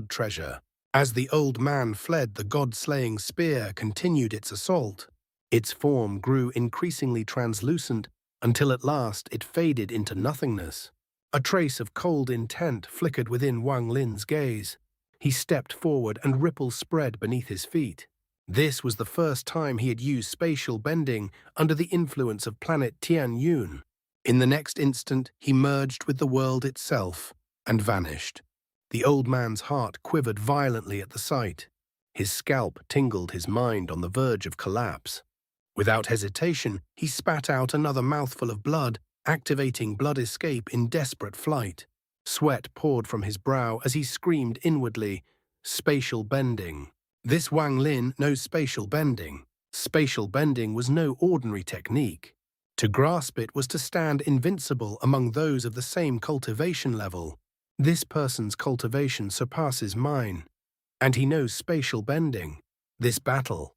treasure. As the old man fled, the god-slaying spear continued its assault. Its form grew increasingly translucent until at last it faded into nothingness. A trace of cold intent flickered within Wang Lin's gaze. He stepped forward and ripples spread beneath his feet. This was the first time he had used spatial bending under the influence of planet Tianyun. In the next instant, he merged with the world itself and vanished. The old man's heart quivered violently at the sight. His scalp tingled, his mind on the verge of collapse. Without hesitation, he spat out another mouthful of blood, activating blood escape in desperate flight. Sweat poured from his brow as he screamed inwardly, "Spatial bending." This Wang Lin knows spatial bending. Spatial bending was no ordinary technique. To grasp it was to stand invincible among those of the same cultivation level. This person's cultivation surpasses mine, and he knows spatial bending. This battle.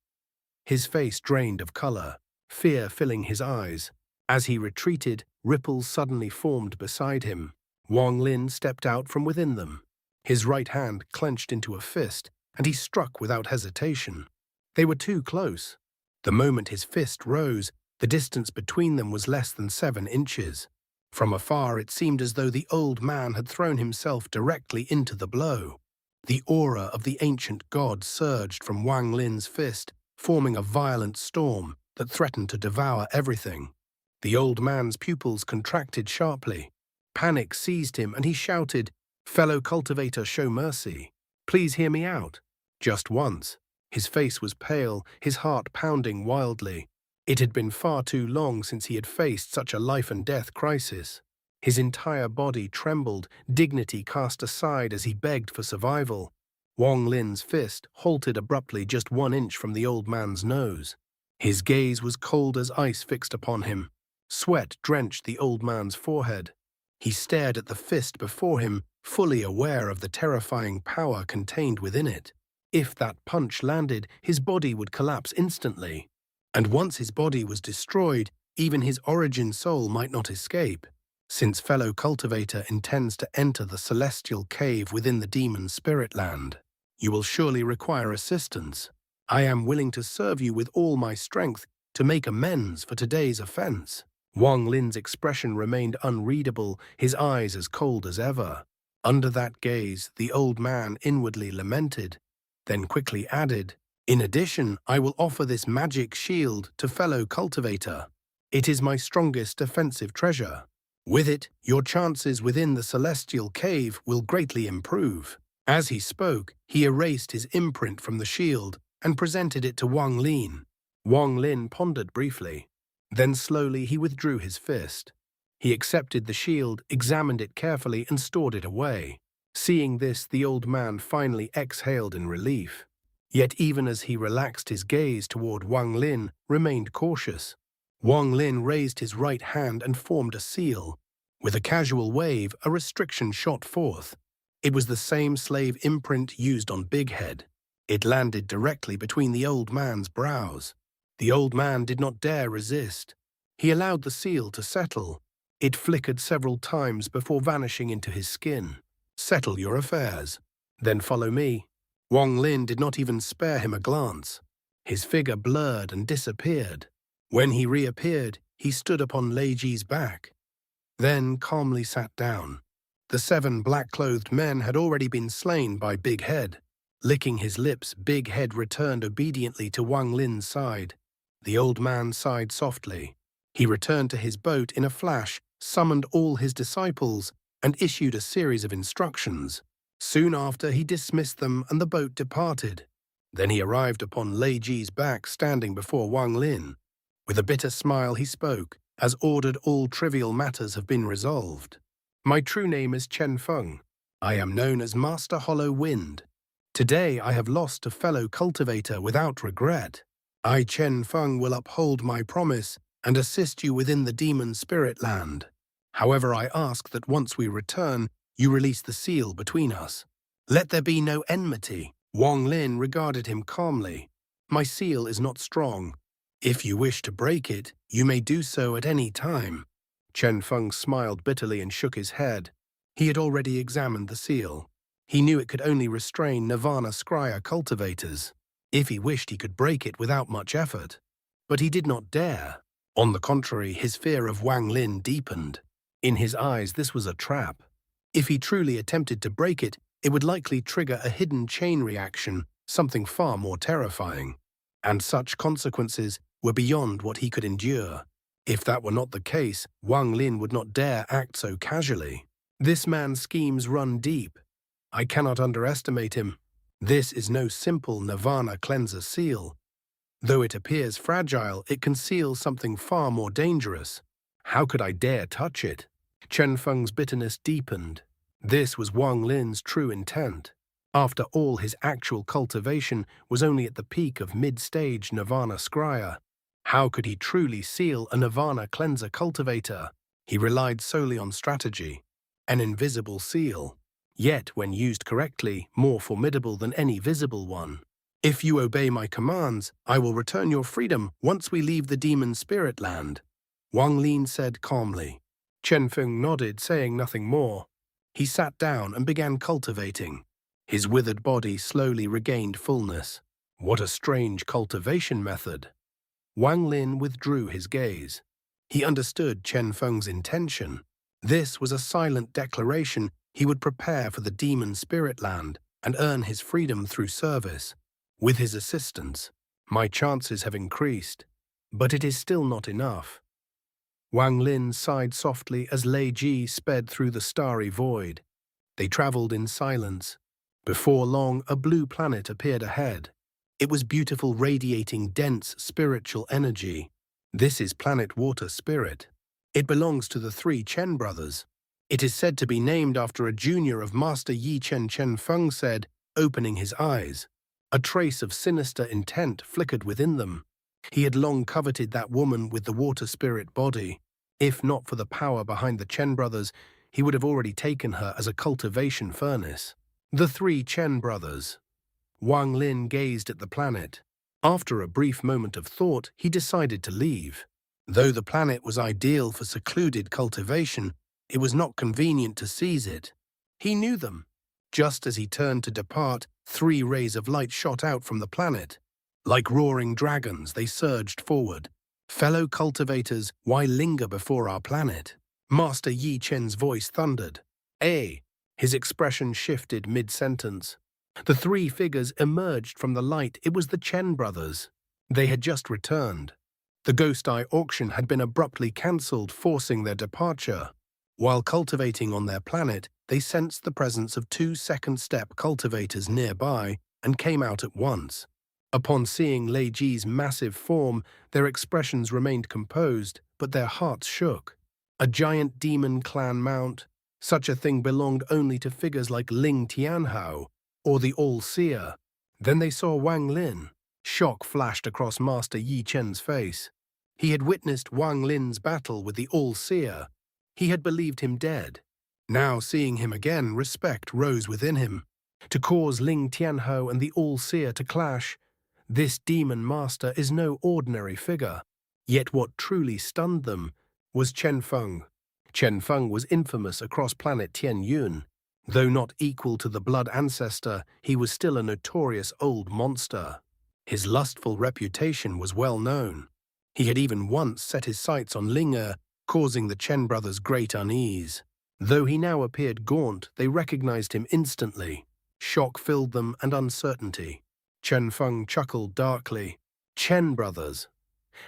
His face drained of color, fear filling his eyes. As he retreated, ripples suddenly formed beside him. Wang Lin stepped out from within them. His right hand clenched into a fist, and he struck without hesitation. They were too close. The moment his fist rose, the distance between them was less than 7 inches. From afar, it seemed as though the old man had thrown himself directly into the blow. The aura of the ancient god surged from Wang Lin's fist, forming a violent storm that threatened to devour everything. The old man's pupils contracted sharply. Panic seized him, and he shouted, Fellow cultivator, show mercy. Please hear me out. Just once. His face was pale, his heart pounding wildly. It had been far too long since he had faced such a life-and-death crisis. His entire body trembled, dignity cast aside as he begged for survival. Wang Lin's fist halted abruptly just 1 inch from the old man's nose. His gaze was cold as ice fixed upon him. Sweat drenched the old man's forehead. He stared at the fist before him, fully aware of the terrifying power contained within it. If that punch landed, his body would collapse instantly. And once his body was destroyed, even his origin soul might not escape. Since fellow cultivator intends to enter the celestial cave within the demon spirit land, you will surely require assistance. I am willing to serve you with all my strength to make amends for today's offense. Wang Lin's expression remained unreadable, his eyes as cold as ever. Under that gaze, the old man inwardly lamented, then quickly added, "In addition, I will offer this magic shield to fellow cultivator. It is my strongest defensive treasure. With it, your chances within the celestial cave will greatly improve." As he spoke, he erased his imprint from the shield and presented it to Wang Lin. Wang Lin pondered briefly. Then slowly he withdrew his fist. He accepted the shield, examined it carefully, and stored it away. Seeing this, the old man finally exhaled in relief. Yet even as he relaxed his gaze toward Wang Lin, remained cautious. Wang Lin raised his right hand and formed a seal. With a casual wave, a restriction shot forth. It was the same slave imprint used on Big Head. It landed directly between the old man's brows. The old man did not dare resist. He allowed the seal to settle. It flickered several times before vanishing into his skin. "Settle your affairs. Then follow me." Wang Lin did not even spare him a glance. His figure blurred and disappeared. When he reappeared, he stood upon Lei Ji's back. Then calmly sat down. The 7 black-clothed men had already been slain by Big Head. Licking his lips, Big Head returned obediently to Wang Lin's side. The old man sighed softly. He returned to his boat in a flash, summoned all his disciples, and issued a series of instructions. Soon after, he dismissed them and the boat departed. Then he arrived upon Lei Ji's back, standing before Wang Lin. With a bitter smile he spoke, "As ordered, all trivial matters have been resolved. My true name is Chen Feng. I am known as Master Hollow Wind. Today I have lost a fellow cultivator without regret. I, Chen Feng, will uphold my promise and assist you within the demon spirit land. However, I ask that once we return, you release the seal between us. Let there be no enmity." Wang Lin regarded him calmly. "My seal is not strong. If you wish to break it, you may do so at any time." Chen Feng smiled bitterly and shook his head. He had already examined the seal. He knew it could only restrain Nirvana Scryer cultivators. If he wished, he could break it without much effort. But he did not dare. On the contrary, his fear of Wang Lin deepened. In his eyes, this was a trap. If he truly attempted to break it, it would likely trigger a hidden chain reaction, something far more terrifying. And such consequences were beyond what he could endure. If that were not the case, Wang Lin would not dare act so casually. This man's schemes run deep. I cannot underestimate him. This is no simple Nirvana cleanser seal. Though it appears fragile, it conceals something far more dangerous. How could I dare touch it? Chen Feng's bitterness deepened. This was Wang Lin's true intent. After all, his actual cultivation was only at the peak of mid-stage Nirvana Scryer. How could he truly seal a Nirvana cleanser cultivator? He relied solely on strategy. An invisible seal. Yet, when used correctly, more formidable than any visible one. "If you obey my commands, I will return your freedom once we leave the demon spirit land," Wang Lin said calmly. Chen Feng nodded, saying nothing more. He sat down and began cultivating. His withered body slowly regained fullness. What a strange cultivation method. Wang Lin withdrew his gaze. He understood Chen Feng's intention. This was a silent declaration he would prepare for the demon spirit land and earn his freedom through service. With his assistance, my chances have increased, but it is still not enough. Wang Lin sighed softly as Lei Ji sped through the starry void. They traveled in silence. Before long, a blue planet appeared ahead. It was beautiful, radiating dense spiritual energy. This is planet Water Spirit. It belongs to the three Chen brothers. It is said to be named after a junior of Master Yi Chen. Chen Feng said, opening his eyes. A trace of sinister intent flickered within them. He had long coveted that woman with the water spirit body. If not for the power behind the Chen brothers, he would have already taken her as a cultivation furnace. The three Chen brothers. Wang Lin gazed at the planet. After a brief moment of thought, he decided to leave. Though the planet was ideal for secluded cultivation, it was not convenient to seize it. He knew them. Just as he turned to depart, 3 rays of light shot out from the planet. Like roaring dragons, they surged forward. Fellow cultivators, why linger before our planet? Master Yi Chen's voice thundered. Eh? His expression shifted mid-sentence. The 3 figures emerged from the light. It was the Chen brothers. They had just returned. The Ghost Eye auction had been abruptly cancelled, forcing their departure. While cultivating on their planet, they sensed the presence of 2 second-step cultivators nearby and came out at once. Upon seeing Lei Ji's massive form, their expressions remained composed, but their hearts shook. A giant demon clan mount, such a thing belonged only to figures like Ling Tianhou or the All-Seer. Then they saw Wang Lin. Shock flashed across Master Yi Chen's face. He had witnessed Wang Lin's battle with the All-Seer. He had believed him dead. Now, seeing him again, respect rose within him. To cause Ling Tianhou and the All-Seer to clash, this demon master is no ordinary figure. Yet what truly stunned them was Chen Feng. Chen Feng was infamous across planet Tianyun. Though not equal to the blood ancestor, he was still a notorious old monster. His lustful reputation was well known. He had even once set his sights on Ling, causing the Chen brothers great unease. Though he now appeared gaunt, they recognized him instantly. Shock filled them and uncertainty. Chen Feng chuckled darkly. Chen brothers,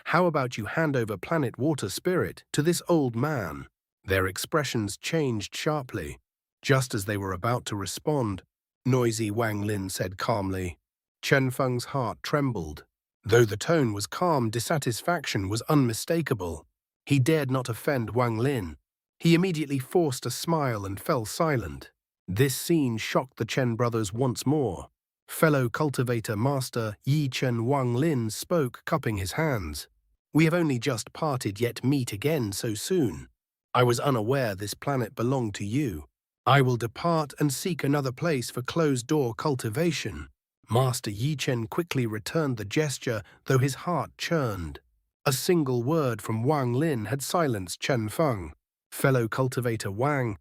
how about you hand over planet Water Spirit to this old man? Their expressions changed sharply. Just as they were about to respond, noisy Wang Lin said calmly. Chen Feng's heart trembled. Though the tone was calm, dissatisfaction was unmistakable. He dared not offend Wang Lin. He immediately forced a smile and fell silent. This scene shocked the Chen brothers once more. Fellow cultivator master Yi Chen Wang Lin spoke, cupping his hands. We have only just parted, yet meet again so soon. I was unaware this planet belonged to you. I will depart and seek another place for closed-door cultivation. Master Yi Chen quickly returned the gesture, though his heart churned. A single word from Wang Lin had silenced Chen Feng. Fellow cultivator Wang,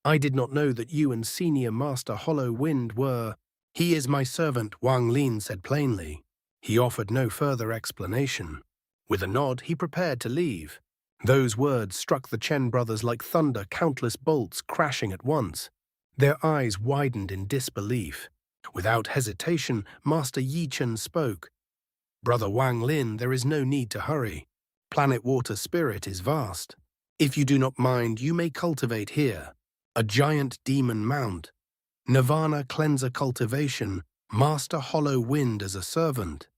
I did not know that you and Senior Master Hollow Wind were... He is my servant, Wang Lin said plainly. He offered no further explanation. With a nod, he prepared to leave. Those words struck the Chen brothers like thunder, countless bolts crashing at once. Their eyes widened in disbelief. Without hesitation, Master Yi Chen spoke. Brother Wang Lin, there is no need to hurry. Planet Water Spirit is vast. If you do not mind, you may cultivate here. A giant demon mount. Nirvana cleanser cultivation. Master Hollow Wind as a servant.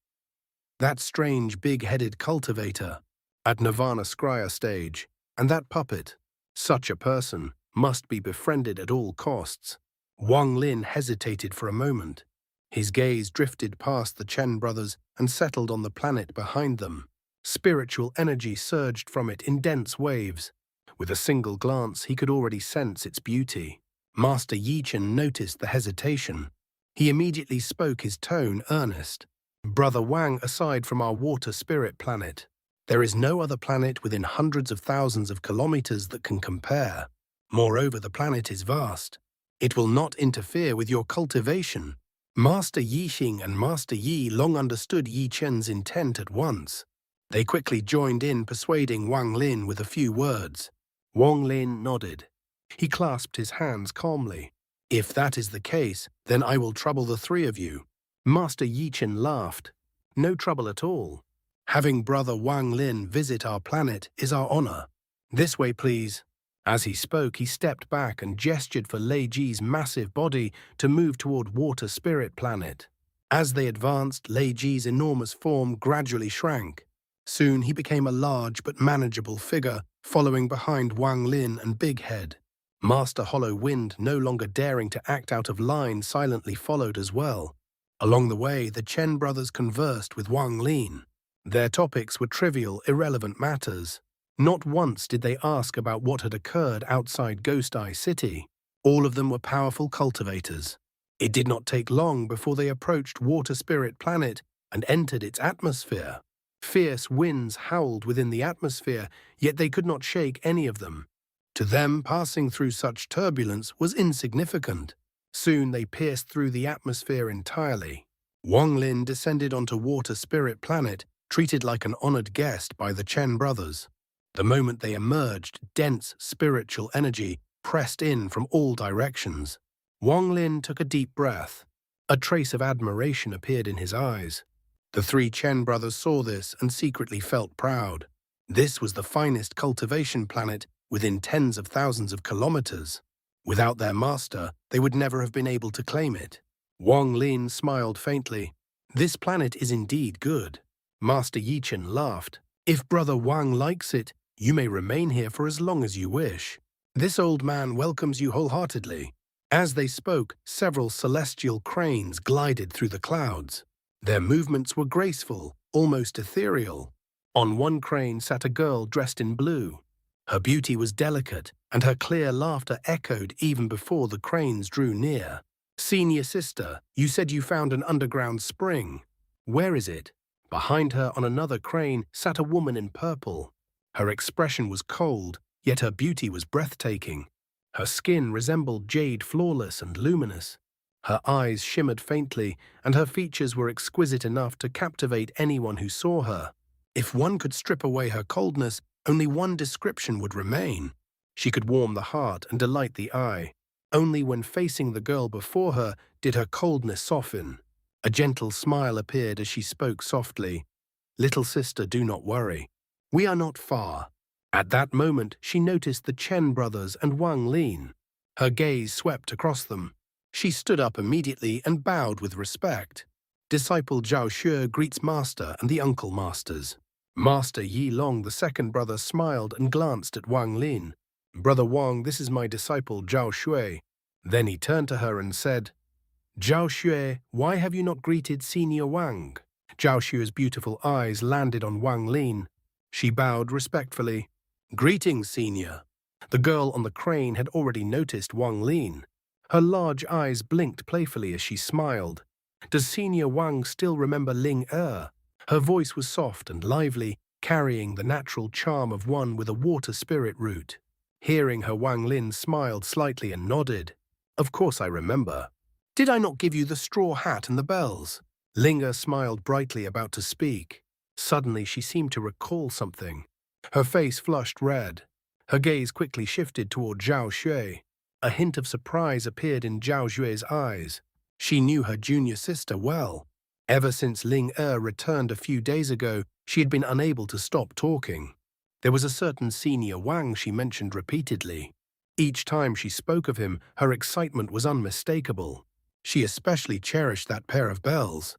That strange big-headed cultivator. At Nirvana Scryer stage, and that puppet, such a person, must be befriended at all costs. Wang Lin hesitated for a moment. His gaze drifted past the Chen brothers and settled on the planet behind them. Spiritual energy surged from it in dense waves. With a single glance, he could already sense its beauty. Master Yi Chen noticed the hesitation. He immediately spoke, his tone earnest. Brother Wang, aside from our water spirit planet, there is no other planet within hundreds of thousands of kilometers that can compare. Moreover, the planet is vast. It will not interfere with your cultivation. Master Yi Xing and Master Yi long understood Yi Chen's intent at once. They quickly joined in, persuading Wang Lin with a few words. Wang Lin nodded. He clasped his hands calmly. If that is the case, then I will trouble the 3 of you. Master Yi Chen laughed. No trouble at all. Having Brother Wang Lin visit our planet is our honor. This way, please. As he spoke, he stepped back and gestured for Lei Ji's massive body to move toward Water Spirit Planet. As they advanced, Lei Ji's enormous form gradually shrank. Soon he became a large but manageable figure, following behind Wang Lin and Big Head. Master Hollow Wind, no longer daring to act out of line, silently followed as well. Along the way, the Chen brothers conversed with Wang Lin. Their topics were trivial, irrelevant matters. Not once did they ask about what had occurred outside Ghost Eye City. All of them were powerful cultivators. It did not take long before they approached Water Spirit Planet and entered its atmosphere. Fierce winds howled within the atmosphere, yet they could not shake any of them. To them, passing through such turbulence was insignificant. Soon they pierced through the atmosphere entirely. Wang Lin descended onto Water Spirit Planet, treated like an honored guest by the Chen brothers. The moment they emerged, dense spiritual energy pressed in from all directions. Wang Lin took a deep breath. A trace of admiration appeared in his eyes. The three Chen brothers saw this and secretly felt proud. This was the finest cultivation planet within tens of thousands of kilometers. Without their master, they would never have been able to claim it. Wang Lin smiled faintly. This planet is indeed good. Master Yichen laughed. If Brother Wang likes it, you may remain here for as long as you wish. This old man welcomes you wholeheartedly. As they spoke, several celestial cranes glided through the clouds. Their movements were graceful, almost ethereal. On one crane sat a girl dressed in blue. Her beauty was delicate, and her clear laughter echoed even before the cranes drew near. Senior sister, you said you found an underground spring. Where is it? Behind her on another crane sat a woman in purple. Her expression was cold, yet her beauty was breathtaking. Her skin resembled jade, flawless and luminous. Her eyes shimmered faintly, and her features were exquisite enough to captivate anyone who saw her. If one could strip away her coldness, only one description would remain. She could warm the heart and delight the eye. Only when facing the girl before her did her coldness soften. A gentle smile appeared as she spoke softly. Little sister, do not worry. We are not far. At that moment, she noticed the Chen brothers and Wang Lin. Her gaze swept across them. She stood up immediately and bowed with respect. Disciple Zhao Xue greets Master and the Uncle Masters. Master Yi Long, the second brother, smiled and glanced at Wang Lin. Brother Wang, this is my disciple Zhao Xue. Then he turned to her and said, Zhao Xue, why have you not greeted Senior Wang? Zhao Xue's beautiful eyes landed on Wang Lin. She bowed respectfully. Greetings, Senior. The girl on the crane had already noticed Wang Lin. Her large eyes blinked playfully as she smiled. Does Senior Wang still remember Ling Er? Her voice was soft and lively, carrying the natural charm of one with a water spirit root. Hearing her, Wang Lin smiled slightly and nodded. Of course I remember. Did I not give you the straw hat and the bells? Ling Er smiled brightly, about to speak. Suddenly she seemed to recall something. Her face flushed red. Her gaze quickly shifted toward Zhao Xue. A hint of surprise appeared in Zhao Xue's eyes. She knew her junior sister well. Ever since Ling Er returned a few days ago, she had been unable to stop talking. There was a certain Senior Wang she mentioned repeatedly. Each time she spoke of him, her excitement was unmistakable. She especially cherished that pair of bells.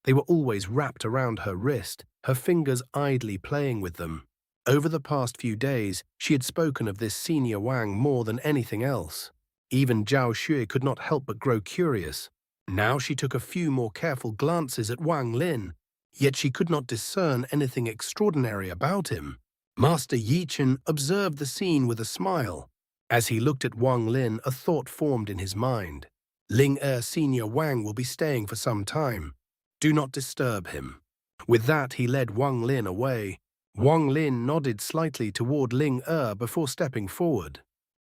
They were always wrapped around her wrist, her fingers idly playing with them. Over the past few days, she had spoken of this Senior Wang more than anything else. Even Zhao Xue could not help but grow curious. Now she took a few more careful glances at Wang Lin, yet she could not discern anything extraordinary about him. Master Yichen observed the scene with a smile. As he looked at Wang Lin, a thought formed in his mind. Ling Er Senior Wang will be staying for some time. Do not disturb him. With that, he led Wang Lin away. Wang Lin nodded slightly toward Ling Er before stepping forward.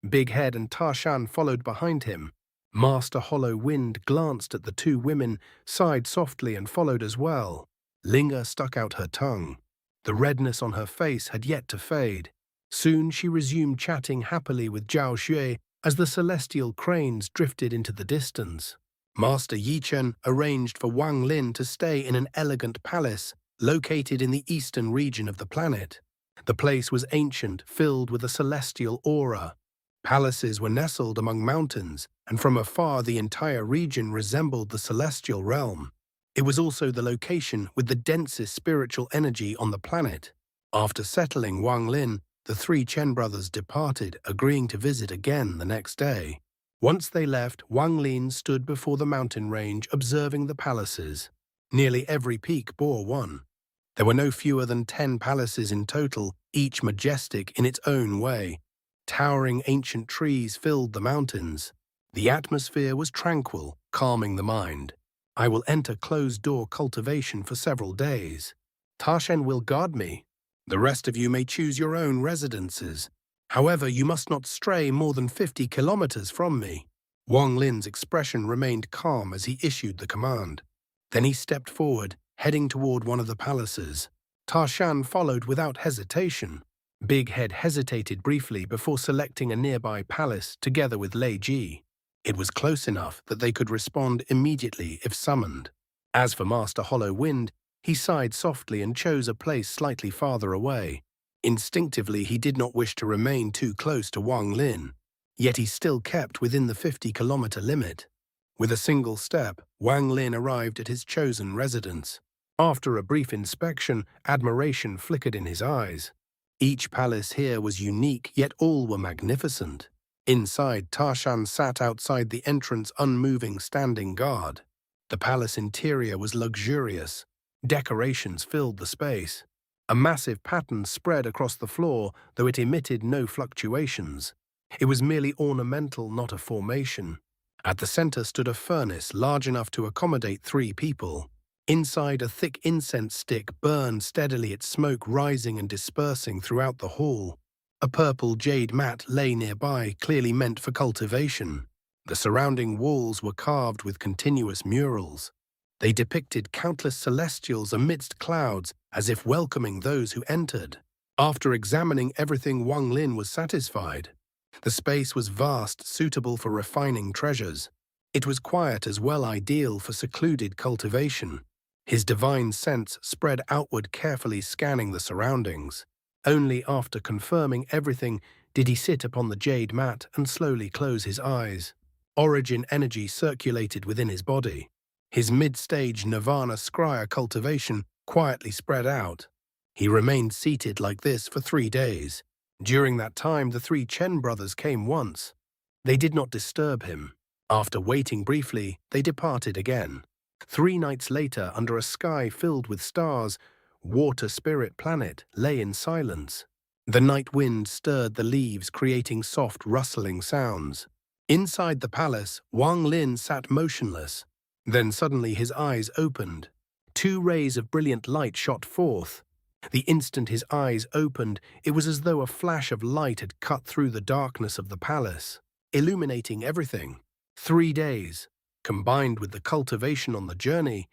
Big Head and Tarshan followed behind him. Master Hollow Wind glanced at the two women, sighed softly and followed as well. Ling Er stuck out her tongue. The redness on her face had yet to fade. Soon she resumed chatting happily with Zhao Xue as the celestial cranes drifted into the distance. Master Yichen arranged for Wang Lin to stay in an elegant palace located in the eastern region of the planet. The place was ancient, filled with a celestial aura. Palaces were nestled among mountains, and from afar the entire region resembled the celestial realm. It was also the location with the densest spiritual energy on the planet. After settling Wang Lin, the three Chen brothers departed, agreeing to visit again the next day. Once they left, Wang Lin stood before the mountain range observing the palaces. Nearly every peak bore one. There were no fewer than 10 palaces in total, each majestic in its own way. Towering ancient trees filled the mountains. The atmosphere was tranquil, calming the mind. I will enter closed-door cultivation for several days. Tarshen will guard me. The rest of you may choose your own residences. However, you must not stray more than 50 kilometers from me. Wang Lin's expression remained calm as he issued the command. Then he stepped forward, heading toward one of the palaces. Tarshan followed without hesitation. Big Head hesitated briefly before selecting a nearby palace together with Lei Ji. It was close enough that they could respond immediately if summoned. As for Master Hollow Wind, he sighed softly and chose a place slightly farther away. Instinctively, he did not wish to remain too close to Wang Lin, yet he still kept within the 50-kilometer limit. With a single step, Wang Lin arrived at his chosen residence. After a brief inspection, admiration flickered in his eyes. Each palace here was unique, yet all were magnificent. Inside, Tarshan sat outside the entrance unmoving, standing guard. The palace interior was luxurious. Decorations filled the space. A massive pattern spread across the floor, though it emitted no fluctuations. It was merely ornamental, not a formation. At the center stood a furnace large enough to accommodate 3 people. Inside, a thick incense stick burned steadily, its smoke rising and dispersing throughout the hall. A purple jade mat lay nearby, clearly meant for cultivation. The surrounding walls were carved with continuous murals. They depicted countless celestials amidst clouds, as if welcoming those who entered. After examining everything, Wang Lin was satisfied. The space was vast, suitable for refining treasures. It was quiet as well, ideal for secluded cultivation. His divine sense spread outward, carefully scanning the surroundings. Only after confirming everything did he sit upon the jade mat and slowly close his eyes. Origin energy circulated within his body. His mid-stage nirvana scrya cultivation quietly spread out. He remained seated like this for 3 days. During that time, the 3 Chen brothers came once. They did not disturb him. After waiting briefly, they departed again. 3 nights later, under a sky filled with stars, Water Spirit Planet lay in silence. The night wind stirred the leaves, creating soft, rustling sounds. Inside the palace, Wang Lin sat motionless. Then suddenly his eyes opened. 2 rays of brilliant light shot forth. The instant his eyes opened, it was as though a flash of light had cut through the darkness of the palace, illuminating everything. 3 days, combined with the cultivation on the journey,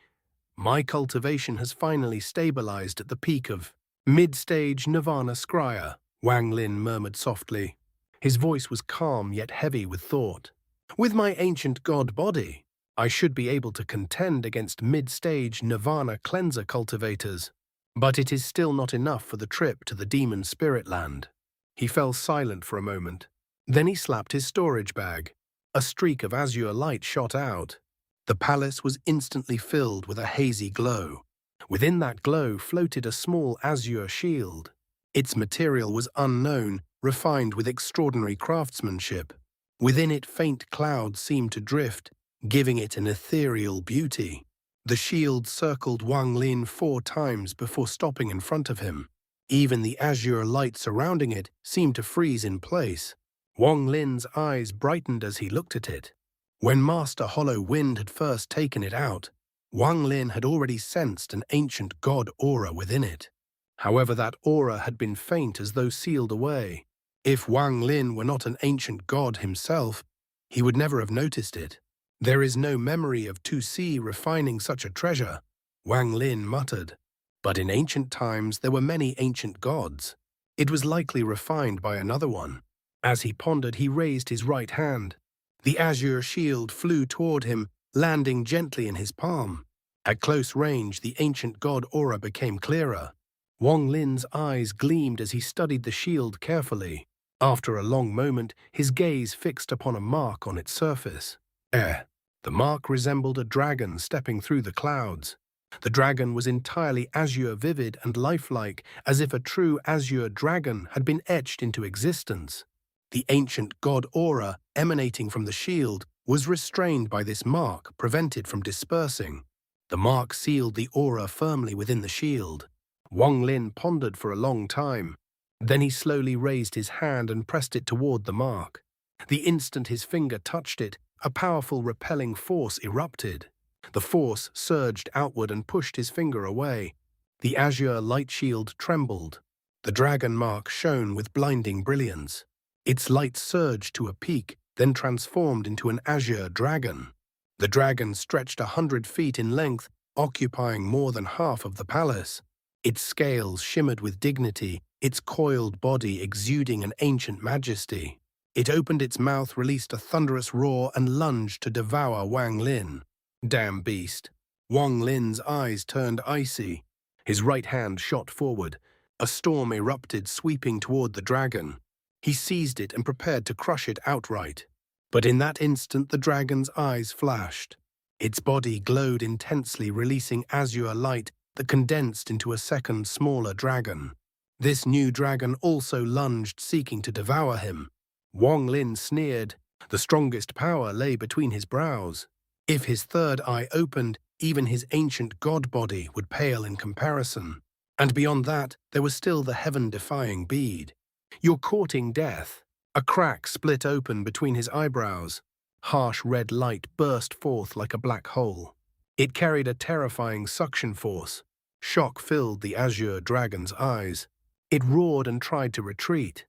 my cultivation has finally stabilized at the peak of mid-stage Nirvana Scrya, Wang Lin murmured softly. His voice was calm yet heavy with thought. With my ancient god body, I should be able to contend against mid-stage Nirvana cleanser cultivators. But it is still not enough for the trip to the demon spirit land. He fell silent for a moment. Then he slapped his storage bag. A streak of azure light shot out. The palace was instantly filled with a hazy glow. Within that glow floated a small azure shield. Its material was unknown, refined with extraordinary craftsmanship. Within it, faint clouds seemed to drift, giving it an ethereal beauty. The shield circled Wang Lin 4 times before stopping in front of him. Even the azure light surrounding it seemed to freeze in place. Wang Lin's eyes brightened as he looked at it. When Master Hollow Wind had first taken it out, Wang Lin had already sensed an ancient god aura within it. However, that aura had been faint, as though sealed away. If Wang Lin were not an ancient god himself, he would never have noticed it. There is no memory of 2C refining such a treasure, Wang Lin muttered. But in ancient times there were many ancient gods. It was likely refined by another one. As he pondered, he raised his right hand. The azure shield flew toward him, landing gently in his palm. At close range, the ancient god aura became clearer. Wang Lin's eyes gleamed as he studied the shield carefully. After a long moment, his gaze fixed upon a mark on its surface. The mark resembled a dragon stepping through the clouds. The dragon was entirely azure, vivid and lifelike, as if a true azure dragon had been etched into existence. The ancient god aura emanating from the shield was restrained by this mark, prevented from dispersing. The mark sealed the aura firmly within the shield. Wang Lin pondered for a long time. Then he slowly raised his hand and pressed it toward the mark. The instant his finger touched it, a powerful repelling force erupted. The force surged outward and pushed his finger away. The azure light shield trembled. The dragon mark shone with blinding brilliance. Its light surged to a peak, then transformed into an azure dragon. The dragon stretched 100 feet in length, occupying more than half of the palace. Its scales shimmered with dignity, its coiled body exuding an ancient majesty. It opened its mouth, released a thunderous roar, and lunged to devour Wang Lin. Damn beast! Wang Lin's eyes turned icy. His right hand shot forward. A storm erupted, sweeping toward the dragon. He seized it and prepared to crush it outright. But in that instant, the dragon's eyes flashed. Its body glowed intensely, releasing azure light that condensed into a second, smaller dragon. This new dragon also lunged, seeking to devour him. Wang Lin sneered. The strongest power lay between his brows. If his third eye opened, even his ancient god body would pale in comparison. And beyond that, there was still the heaven-defying bead. "You're courting death." A crack split open between his eyebrows. Harsh red light burst forth like a black hole. It carried a terrifying suction force. Shock filled the azure dragon's eyes. It roared and tried to retreat.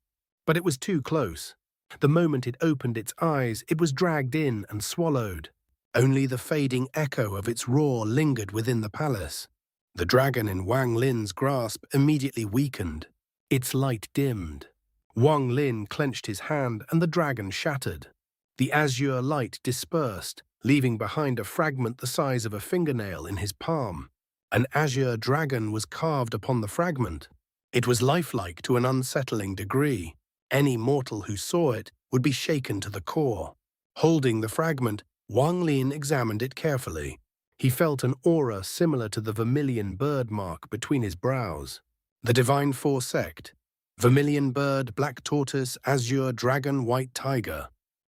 But it was too close. The moment it opened its eyes, it was dragged in and swallowed. Only the fading echo of its roar lingered within the palace. The dragon in Wang Lin's grasp immediately weakened. Its light dimmed. Wang Lin clenched his hand and the dragon shattered. The azure light dispersed, leaving behind a fragment the size of a fingernail in his palm. An azure dragon was carved upon the fragment. It was lifelike to an unsettling degree. Any mortal who saw it would be shaken to the core. Holding the fragment, Wang Lin examined it carefully. He felt an aura similar to the vermilion bird mark between his brows. The Divine Four Sect. Vermilion bird, black tortoise, azure dragon, white tiger.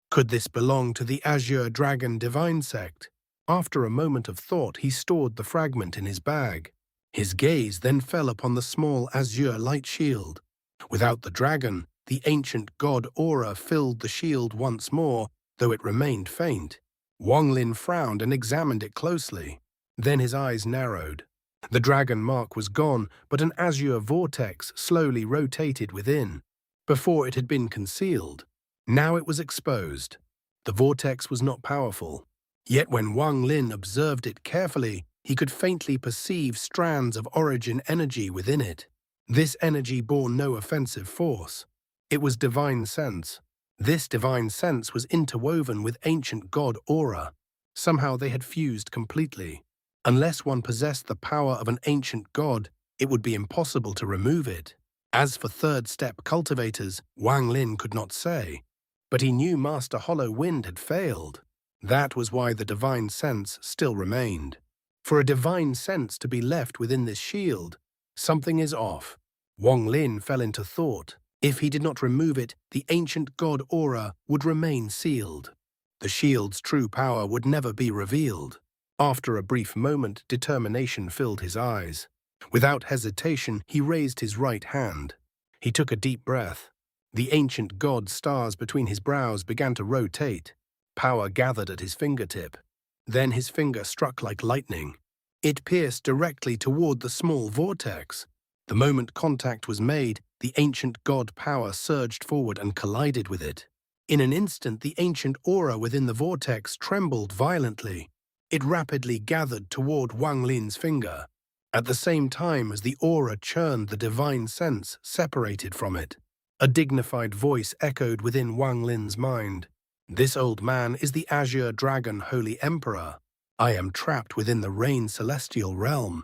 Could this belong to the azure dragon divine sect? After a moment of thought, he stored the fragment in his bag. His gaze then fell upon the small azure light shield. Without the dragon, the ancient god aura filled the shield once more, though it remained faint. Wang Lin frowned and examined it closely. Then his eyes narrowed. The dragon mark was gone, but an azure vortex slowly rotated within. Before it had been concealed. Now it was exposed. The vortex was not powerful. Yet when Wang Lin observed it carefully, he could faintly perceive strands of origin energy within it. This energy bore no offensive force. It was divine sense. This divine sense was interwoven with ancient god aura. Somehow they had fused completely. Unless one possessed the power of an ancient god, it would be impossible to remove it. As for third-step cultivators, Wang Lin could not say. But he knew Master Hollow Wind had failed. That was why the divine sense still remained. For a divine sense to be left within this shield, something is off. Wang Lin fell into thought. If he did not remove it, the ancient god aura would remain sealed. The shield's true power would never be revealed. After a brief moment, determination filled his eyes. Without hesitation, he raised his right hand. He took a deep breath. The ancient god stars between his brows began to rotate. Power gathered at his fingertip. Then his finger struck like lightning. It pierced directly toward the small vortex. The moment contact was made, the ancient god power surged forward and collided with it. In an instant, the ancient aura within the vortex trembled violently. It rapidly gathered toward Wang Lin's finger. At the same time as the aura churned, the divine sense separated from it. A dignified voice echoed within Wang Lin's mind. "This old man is the Azure Dragon Holy Emperor. I am trapped within the Rain Celestial Realm.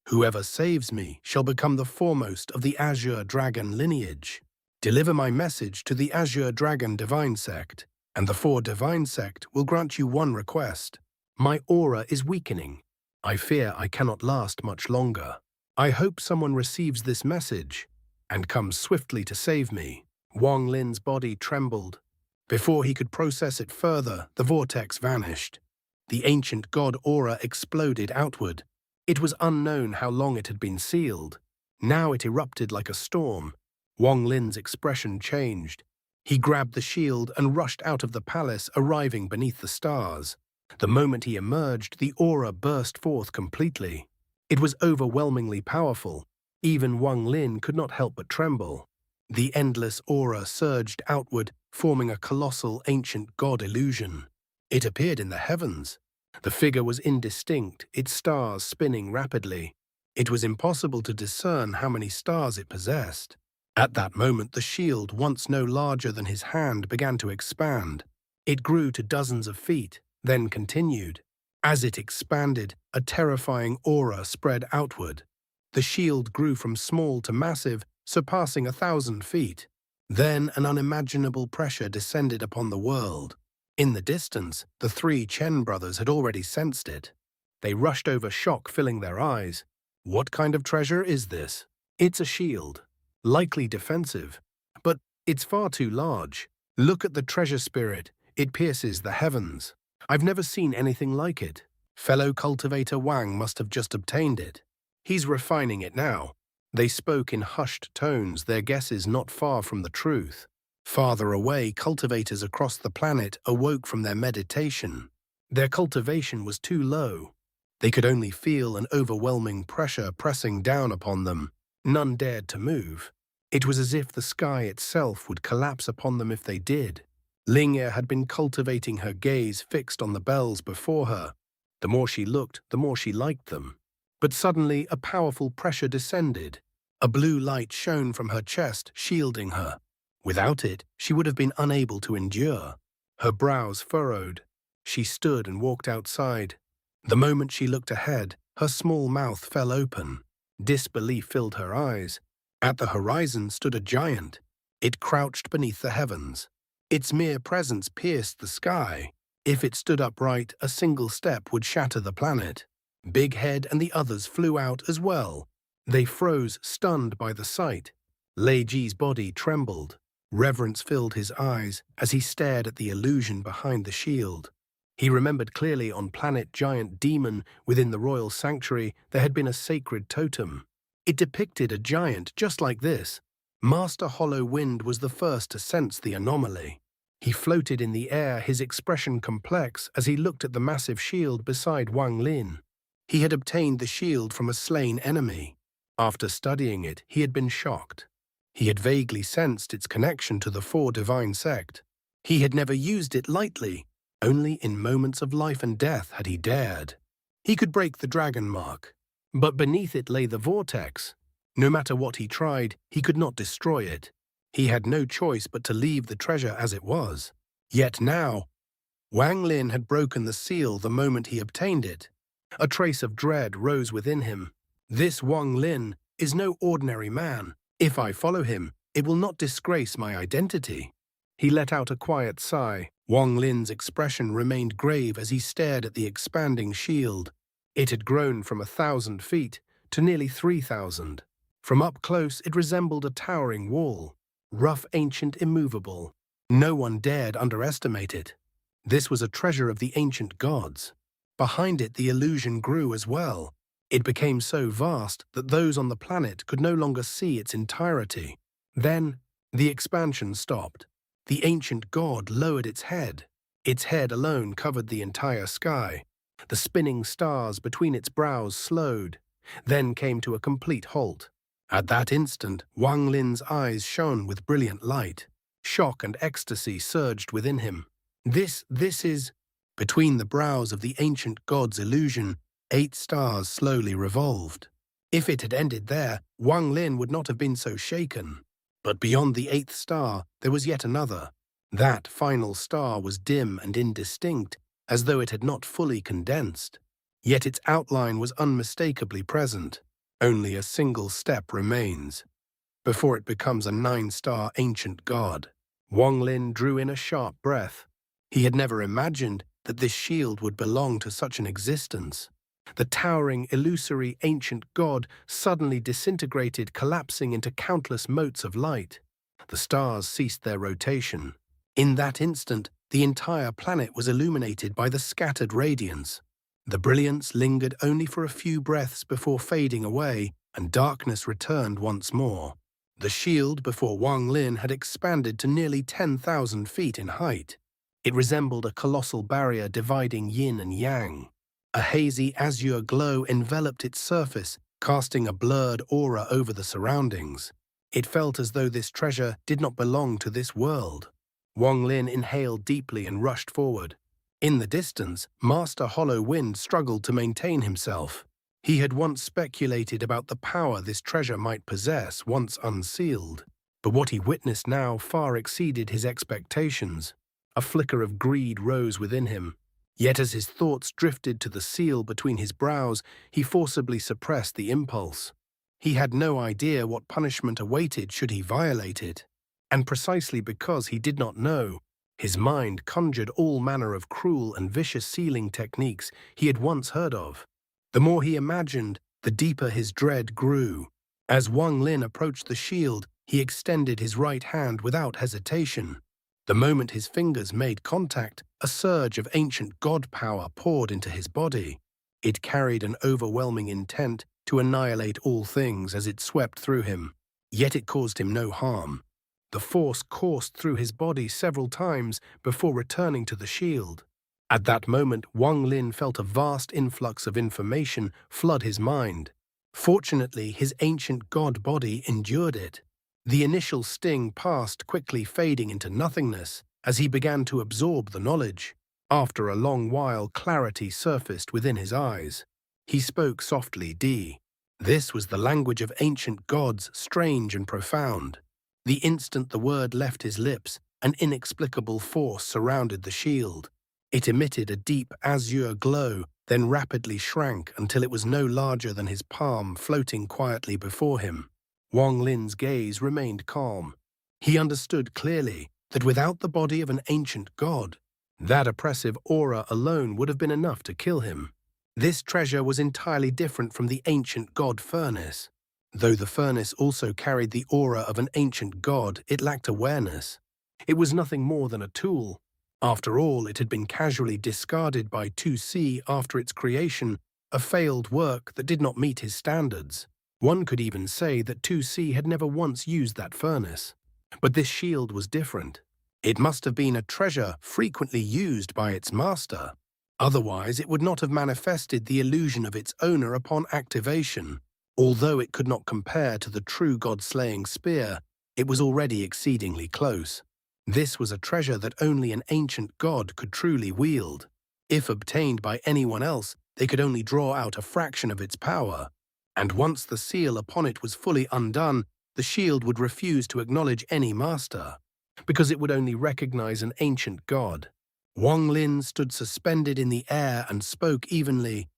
Whoever saves me shall become the foremost of the Azure Dragon lineage." Deliver my message to the Azure Dragon Divine Sect, and the 4 Divine Sect will grant you one request. My aura is weakening. I fear I cannot last much longer. I hope someone receives this message and comes swiftly to save me." Wang Lin's body trembled. Before he could process it further, the vortex vanished. The ancient god aura exploded outward. It was unknown how long it had been sealed. Now it erupted like a storm. Wang Lin's expression changed. He grabbed the shield and rushed out of the palace, arriving beneath the stars. The moment he emerged, the aura burst forth completely. It was overwhelmingly powerful. Even Wang Lin could not help but tremble. The endless aura surged outward, forming a colossal ancient god illusion. It appeared in the heavens. The figure was indistinct, its stars spinning rapidly. It was impossible to discern how many stars it possessed. At that moment, the shield, once no larger than his hand, began to expand. It grew to dozens of feet, then continued. As it expanded, a terrifying aura spread outward. The shield grew from small to massive, surpassing 1,000 feet. Then an unimaginable pressure descended upon the world. In the distance, the 3 Chen brothers had already sensed it. They rushed over, shock filling their eyes. What kind of treasure is this? It's a shield. Likely defensive, but it's far too large. Look at the treasure spirit. It pierces the heavens. I've never seen anything like it. Fellow cultivator Wang must have just obtained it. He's refining it now. They spoke in hushed tones, their guesses not far from the truth. Farther away, cultivators across the planet awoke from their meditation. Their cultivation was too low. They could only feel an overwhelming pressure pressing down upon them. None dared to move. It was as if the sky itself would collapse upon them if they did. Ling had been cultivating her gaze fixed on the bells before her. The more she looked, the more she liked them. But suddenly a powerful pressure descended. A blue light shone from her chest, shielding her. Without it, she would have been unable to endure. Her brows furrowed. She stood and walked outside. The moment she looked ahead, her small mouth fell open. Disbelief filled her eyes. At the horizon stood a giant. It crouched beneath the heavens. Its mere presence pierced the sky. If it stood upright, a single step would shatter the planet. Big Head and the others flew out as well. They froze, stunned by the sight. Lei Ji's body trembled. Reverence filled his eyes as he stared at the illusion behind the shield. He remembered clearly on planet Giant Demon, within the royal sanctuary, there had been a sacred totem. It depicted a giant just like this. Master Hollow Wind was the first to sense the anomaly. He floated in the air, his expression complex, as he looked at the massive shield beside Wang Lin. He had obtained the shield from a slain enemy. After studying it, he had been shocked. He had vaguely sensed its connection to the 4 Divine Sect. He had never used it lightly. Only in moments of life and death had he dared. He could break the dragon mark, but beneath it lay the vortex. No matter what he tried, he could not destroy it. He had no choice but to leave the treasure as it was. Yet now, Wang Lin had broken the seal the moment he obtained it. A trace of dread rose within him. This Wang Lin is no ordinary man. If I follow him, it will not disgrace my identity. He let out a quiet sigh. Wang Lin's expression remained grave as he stared at the expanding shield. It had grown from 1,000 feet to nearly 3,000. From up close, it resembled a towering wall. Rough, ancient, immovable. No one dared underestimate it. This was a treasure of the ancient gods. Behind it, the illusion grew as well. It became so vast that those on the planet could no longer see its entirety. Then, the expansion stopped. The ancient god lowered its head. Its head alone covered the entire sky. The spinning stars between its brows slowed, then came to a complete halt. At that instant, Wang Lin's eyes shone with brilliant light. Shock and ecstasy surged within him. This is... Between the brows of the ancient god's illusion, 8 stars slowly revolved. If it had ended there, Wang Lin would not have been so shaken. But beyond the 8th star, there was yet another. That final star was dim and indistinct, as though it had not fully condensed. Yet its outline was unmistakably present. Only a single step remains. before it becomes a 9-star ancient god. Wang Lin drew in a sharp breath. He had never imagined that this shield would belong to such an existence. The towering, illusory ancient god suddenly disintegrated, collapsing into countless motes of light. The stars ceased their rotation. In that instant, the entire planet was illuminated by the scattered radiance. The brilliance lingered only for a few breaths before fading away, and darkness returned once more. The shield before Wang Lin had expanded to nearly 10,000 feet in height. It resembled a colossal barrier dividing yin and yang. A hazy azure glow enveloped its surface, casting a blurred aura over the surroundings. It felt as though this treasure did not belong to this world. Wang Lin inhaled deeply and rushed forward. In the distance, Master Hollow Wind struggled to maintain himself. He had once speculated about the power this treasure might possess once unsealed, but what he witnessed now far exceeded his expectations. A flicker of greed rose within him. Yet as his thoughts drifted to the seal between his brows, he forcibly suppressed the impulse. He had no idea what punishment awaited should he violate it. And precisely because he did not know, his mind conjured all manner of cruel and vicious sealing techniques he had once heard of. The more he imagined, the deeper his dread grew. As Wang Lin approached the shield, he extended his right hand without hesitation. The moment his fingers made contact, a surge of ancient god power poured into his body. It carried an overwhelming intent to annihilate all things as it swept through him. Yet it caused him no harm. The force coursed through his body several times before returning to the shield. At that moment, Wang Lin felt a vast influx of information flood his mind. Fortunately, his ancient god body endured it. The initial sting passed, quickly fading into nothingness as he began to absorb the knowledge. After a long while, clarity surfaced within his eyes. He spoke softly, "D." This was the language of ancient gods, strange and profound. The instant the word left his lips, an inexplicable force surrounded the shield. It emitted a deep azure glow, then rapidly shrank until it was no larger than his palm, floating quietly before him. Wang Lin's gaze remained calm. He understood clearly that without the body of an ancient god, that oppressive aura alone would have been enough to kill him. This treasure was entirely different from the ancient god furnace. Though the furnace also carried the aura of an ancient god, it lacked awareness. It was nothing more than a tool. After all, it had been casually discarded by 2C after its creation, a failed work that did not meet his standards. One could even say that 2C had never once used that furnace. But this shield was different. It must have been a treasure frequently used by its master. Otherwise, it would not have manifested the illusion of its owner upon activation. Although it could not compare to the true god-slaying spear, it was already exceedingly close. This was a treasure that only an ancient god could truly wield. If obtained by anyone else, they could only draw out a fraction of its power. And once the seal upon it was fully undone, the shield would refuse to acknowledge any master, because it would only recognize an ancient god. Wang Lin stood suspended in the air and spoke evenly.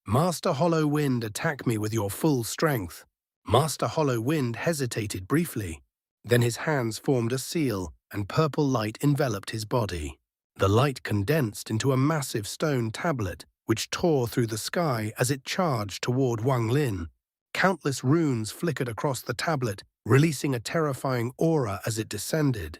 "Master Hollow Wind, attack me with your full strength." Master Hollow Wind hesitated briefly. Then his hands formed a seal, and purple light enveloped his body. The light condensed into a massive stone tablet, which tore through the sky as it charged toward Wang Lin. Countless runes flickered across the tablet, releasing a terrifying aura as it descended.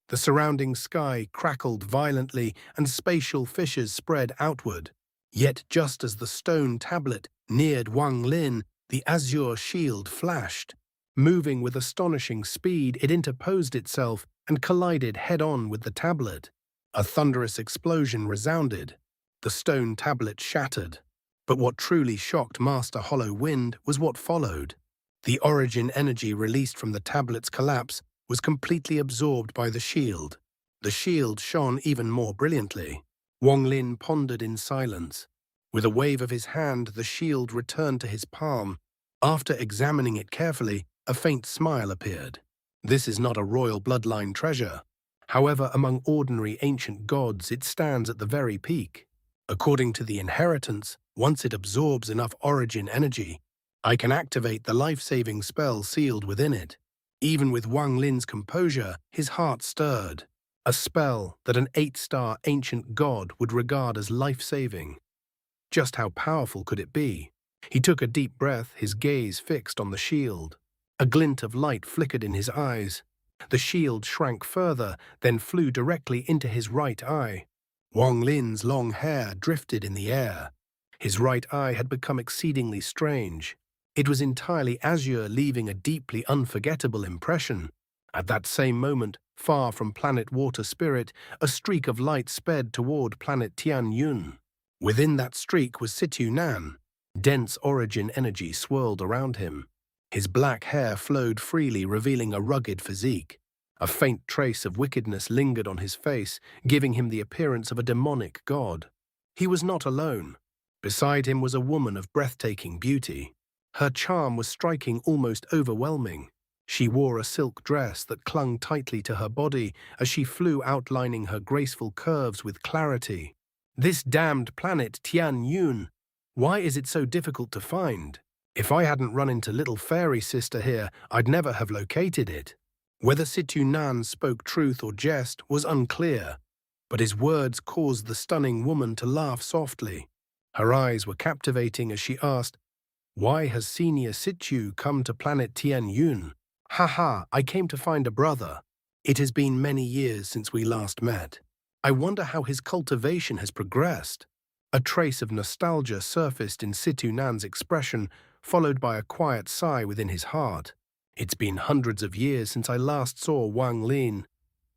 The surrounding sky crackled violently, and spatial fissures spread outward. Yet just as the stone tablet neared Wang Lin, the azure shield flashed. Moving with astonishing speed, it interposed itself and collided head-on with the tablet. A thunderous explosion resounded. The stone tablet shattered. But what truly shocked Master Hollow Wind was what followed. The origin energy released from the tablet's collapse was completely absorbed by the shield. The shield shone even more brilliantly. Wang Lin pondered in silence. With a wave of his hand, the shield returned to his palm. After examining it carefully, a faint smile appeared. This is not a royal bloodline treasure. However, among ordinary ancient gods, it stands at the very peak. According to the inheritance, once it absorbs enough origin energy, I can activate the life-saving spell sealed within it. Even with Wang Lin's composure, his heart stirred. A spell that an 8-star ancient god would regard as life-saving. Just how powerful could it be? He took a deep breath, his gaze fixed on the shield. A glint of light flickered in his eyes. The shield shrank further, then flew directly into his right eye. Wang Lin's long hair drifted in the air. His right eye had become exceedingly strange. It was entirely azure, leaving a deeply unforgettable impression. At that same moment, far from planet Water Spirit, a streak of light sped toward planet Tianyun. Within that streak was Situ Nan. Dense origin energy swirled around him. His black hair flowed freely, revealing a rugged physique. A faint trace of wickedness lingered on his face, giving him the appearance of a demonic god. He was not alone. Beside him was a woman of breathtaking beauty. Her charm was striking, almost overwhelming. She wore a silk dress that clung tightly to her body as she flew, outlining her graceful curves with clarity. This damned planet Tianyun, why is it so difficult to find? If I hadn't run into little fairy sister here, I'd never have located it. Whether Situ Nan spoke truth or jest was unclear, but his words caused the stunning woman to laugh softly. Her eyes were captivating as she asked, "Why has Senior Situ come to planet Tianyun?" "Haha, I came to find a brother. It has been many years since we last met. I wonder how his cultivation has progressed." A trace of nostalgia surfaced in Situ Nan's expression, followed by a quiet sigh within his heart. "It's been hundreds of years since I last saw Wang Lin.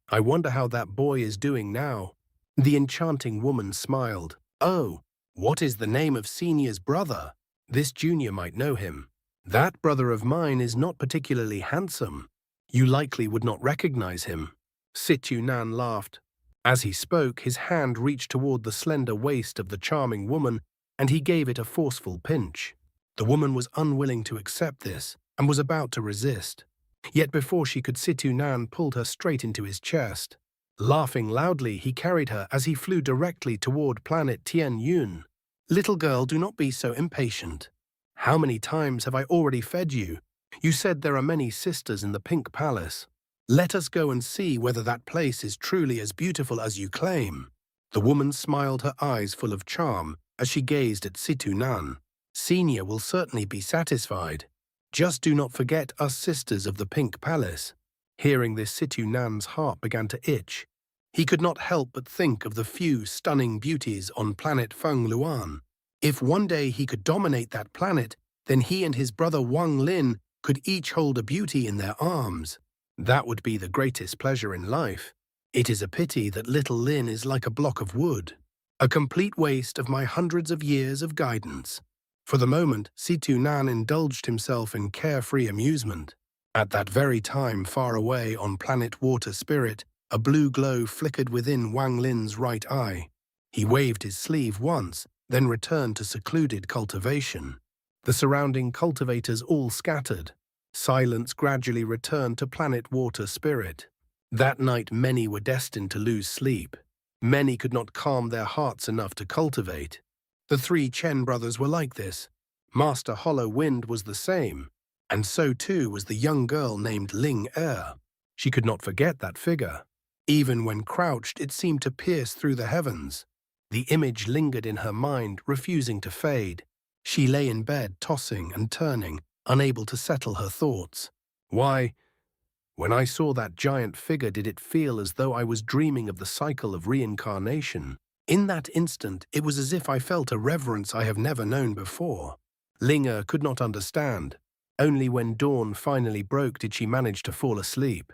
I wonder how that boy is doing now." The enchanting woman smiled. "Oh, what is the name of Senior's brother? This junior might know him. That brother of mine is not particularly handsome. You likely would not recognize him." Situ Nan laughed. As he spoke, his hand reached toward the slender waist of the charming woman, and he gave it a forceful pinch. The woman was unwilling to accept this, and was about to resist. Yet before she could, Situ Nan pulled her straight into his chest. Laughing loudly, he carried her as he flew directly toward planet Tianyun. "Little girl, do not be so impatient. How many times have I already fed you? You said there are many sisters in the Pink Palace. Let us go and see whether that place is truly as beautiful as you claim." The woman smiled, her eyes full of charm, as she gazed at Situ Nan. "Senior will certainly be satisfied. Just do not forget us sisters of the Pink Palace." Hearing this, Situ Nan's heart began to itch. He could not help but think of the few stunning beauties on planet Feng Luan. If one day he could dominate that planet, then he and his brother Wang Lin could each hold a beauty in their arms. That would be the greatest pleasure in life. It is a pity that little Lin is like a block of wood. A complete waste of my hundreds of years of guidance. For the moment, Situ Nan indulged himself in carefree amusement. At that very time, far away on planet Water Spirit, a blue glow flickered within Wang Lin's right eye. He waved his sleeve once, then returned to secluded cultivation. The surrounding cultivators all scattered. Silence gradually returned to planet Water Spirit. That night many were destined to lose sleep. Many could not calm their hearts enough to cultivate. The three Chen brothers were like this. Master Hollow Wind was the same, and so too was the young girl named Ling Er. She could not forget that figure. Even when crouched, it seemed to pierce through the heavens. The image lingered in her mind, refusing to fade. She lay in bed, tossing and turning, unable to settle her thoughts. Why, when I saw that giant figure, did it feel as though I was dreaming of the cycle of reincarnation? In that instant, it was as if I felt a reverence I have never known before. Linger could not understand. Only when dawn finally broke did she manage to fall asleep.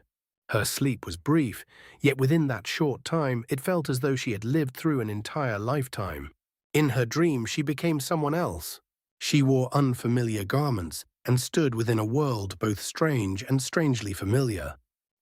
Her sleep was brief, yet within that short time, it felt as though she had lived through an entire lifetime. In her dream, she became someone else. She wore unfamiliar garments and stood within a world both strange and strangely familiar.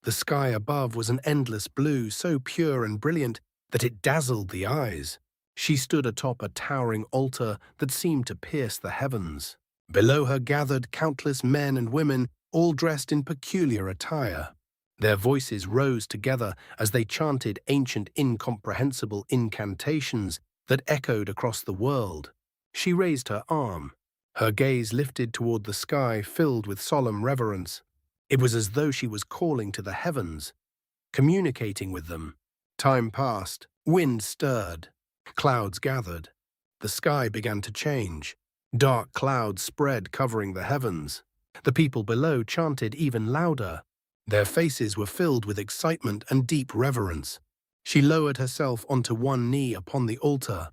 The sky above was an endless blue, so pure and brilliant that it dazzled the eyes. She stood atop a towering altar that seemed to pierce the heavens. Below her gathered countless men and women, all dressed in peculiar attire. Their voices rose together as they chanted ancient, incomprehensible incantations that echoed across the world. She raised her arm. Her gaze lifted toward the sky, filled with solemn reverence. It was as though she was calling to the heavens, communicating with them. Time passed, wind stirred, clouds gathered. The sky began to change. Dark clouds spread, covering the heavens. The people below chanted even louder. Their faces were filled with excitement and deep reverence. She lowered herself onto one knee upon the altar.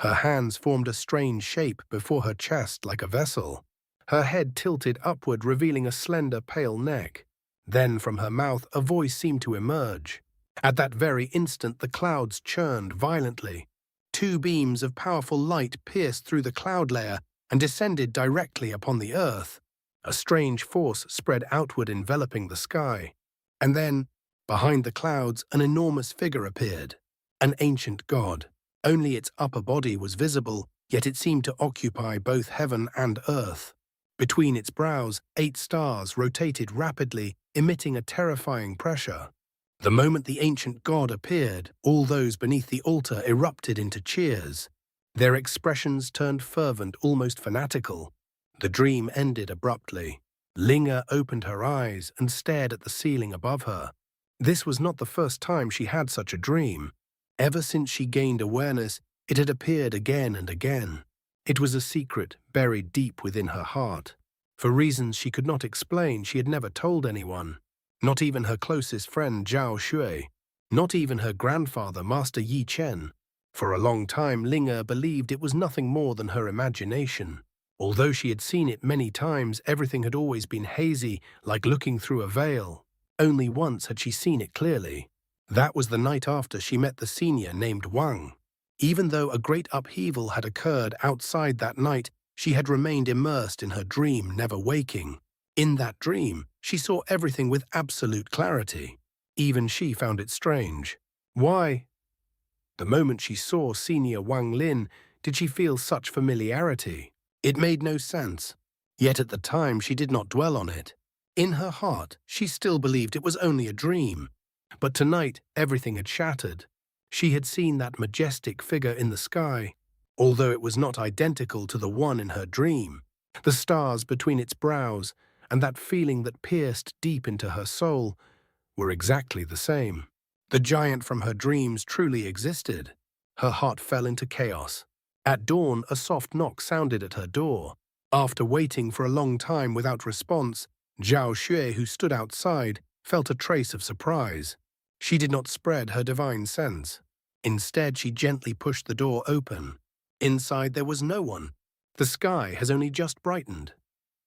Her hands formed a strange shape before her chest like a vessel. Her head tilted upward, revealing a slender, pale neck. Then from her mouth a voice seemed to emerge. At that very instant the clouds churned violently. Two beams of powerful light pierced through the cloud layer and descended directly upon the earth. A strange force spread outward, enveloping the sky. And then, behind the clouds, an enormous figure appeared. An ancient god. Only its upper body was visible, yet it seemed to occupy both heaven and earth. Between its brows, 8 stars rotated rapidly, emitting a terrifying pressure. The moment the ancient god appeared, all those beneath the altar erupted into cheers. Their expressions turned fervent, almost fanatical. The dream ended abruptly. Linga opened her eyes and stared at the ceiling above her. This was not the first time she had such a dream. Ever since she gained awareness, it had appeared again and again. It was a secret buried deep within her heart. For reasons she could not explain, she had never told anyone. Not even her closest friend Zhao Shui. Not even her grandfather, Master Yi Chen. For a long time, Linga believed it was nothing more than her imagination. Although she had seen it many times, everything had always been hazy, like looking through a veil. Only once had she seen it clearly. That was the night after she met the senior named Wang. Even though a great upheaval had occurred outside that night, she had remained immersed in her dream, never waking. In that dream, she saw everything with absolute clarity. Even she found it strange. Why? The moment she saw Senior Wang Lin, did she feel such familiarity? It made no sense. Yet at the time, she did not dwell on it. In her heart, she still believed it was only a dream. But tonight, everything had shattered. She had seen that majestic figure in the sky, although it was not identical to the one in her dream. The stars between its brows and that feeling that pierced deep into her soul were exactly the same. The giant from her dreams truly existed. Her heart fell into chaos. At dawn, a soft knock sounded at her door. After waiting for a long time without response, Zhao Xue, who stood outside, felt a trace of surprise. She did not spread her divine sense. Instead, she gently pushed the door open. Inside, there was no one. The sky has only just brightened.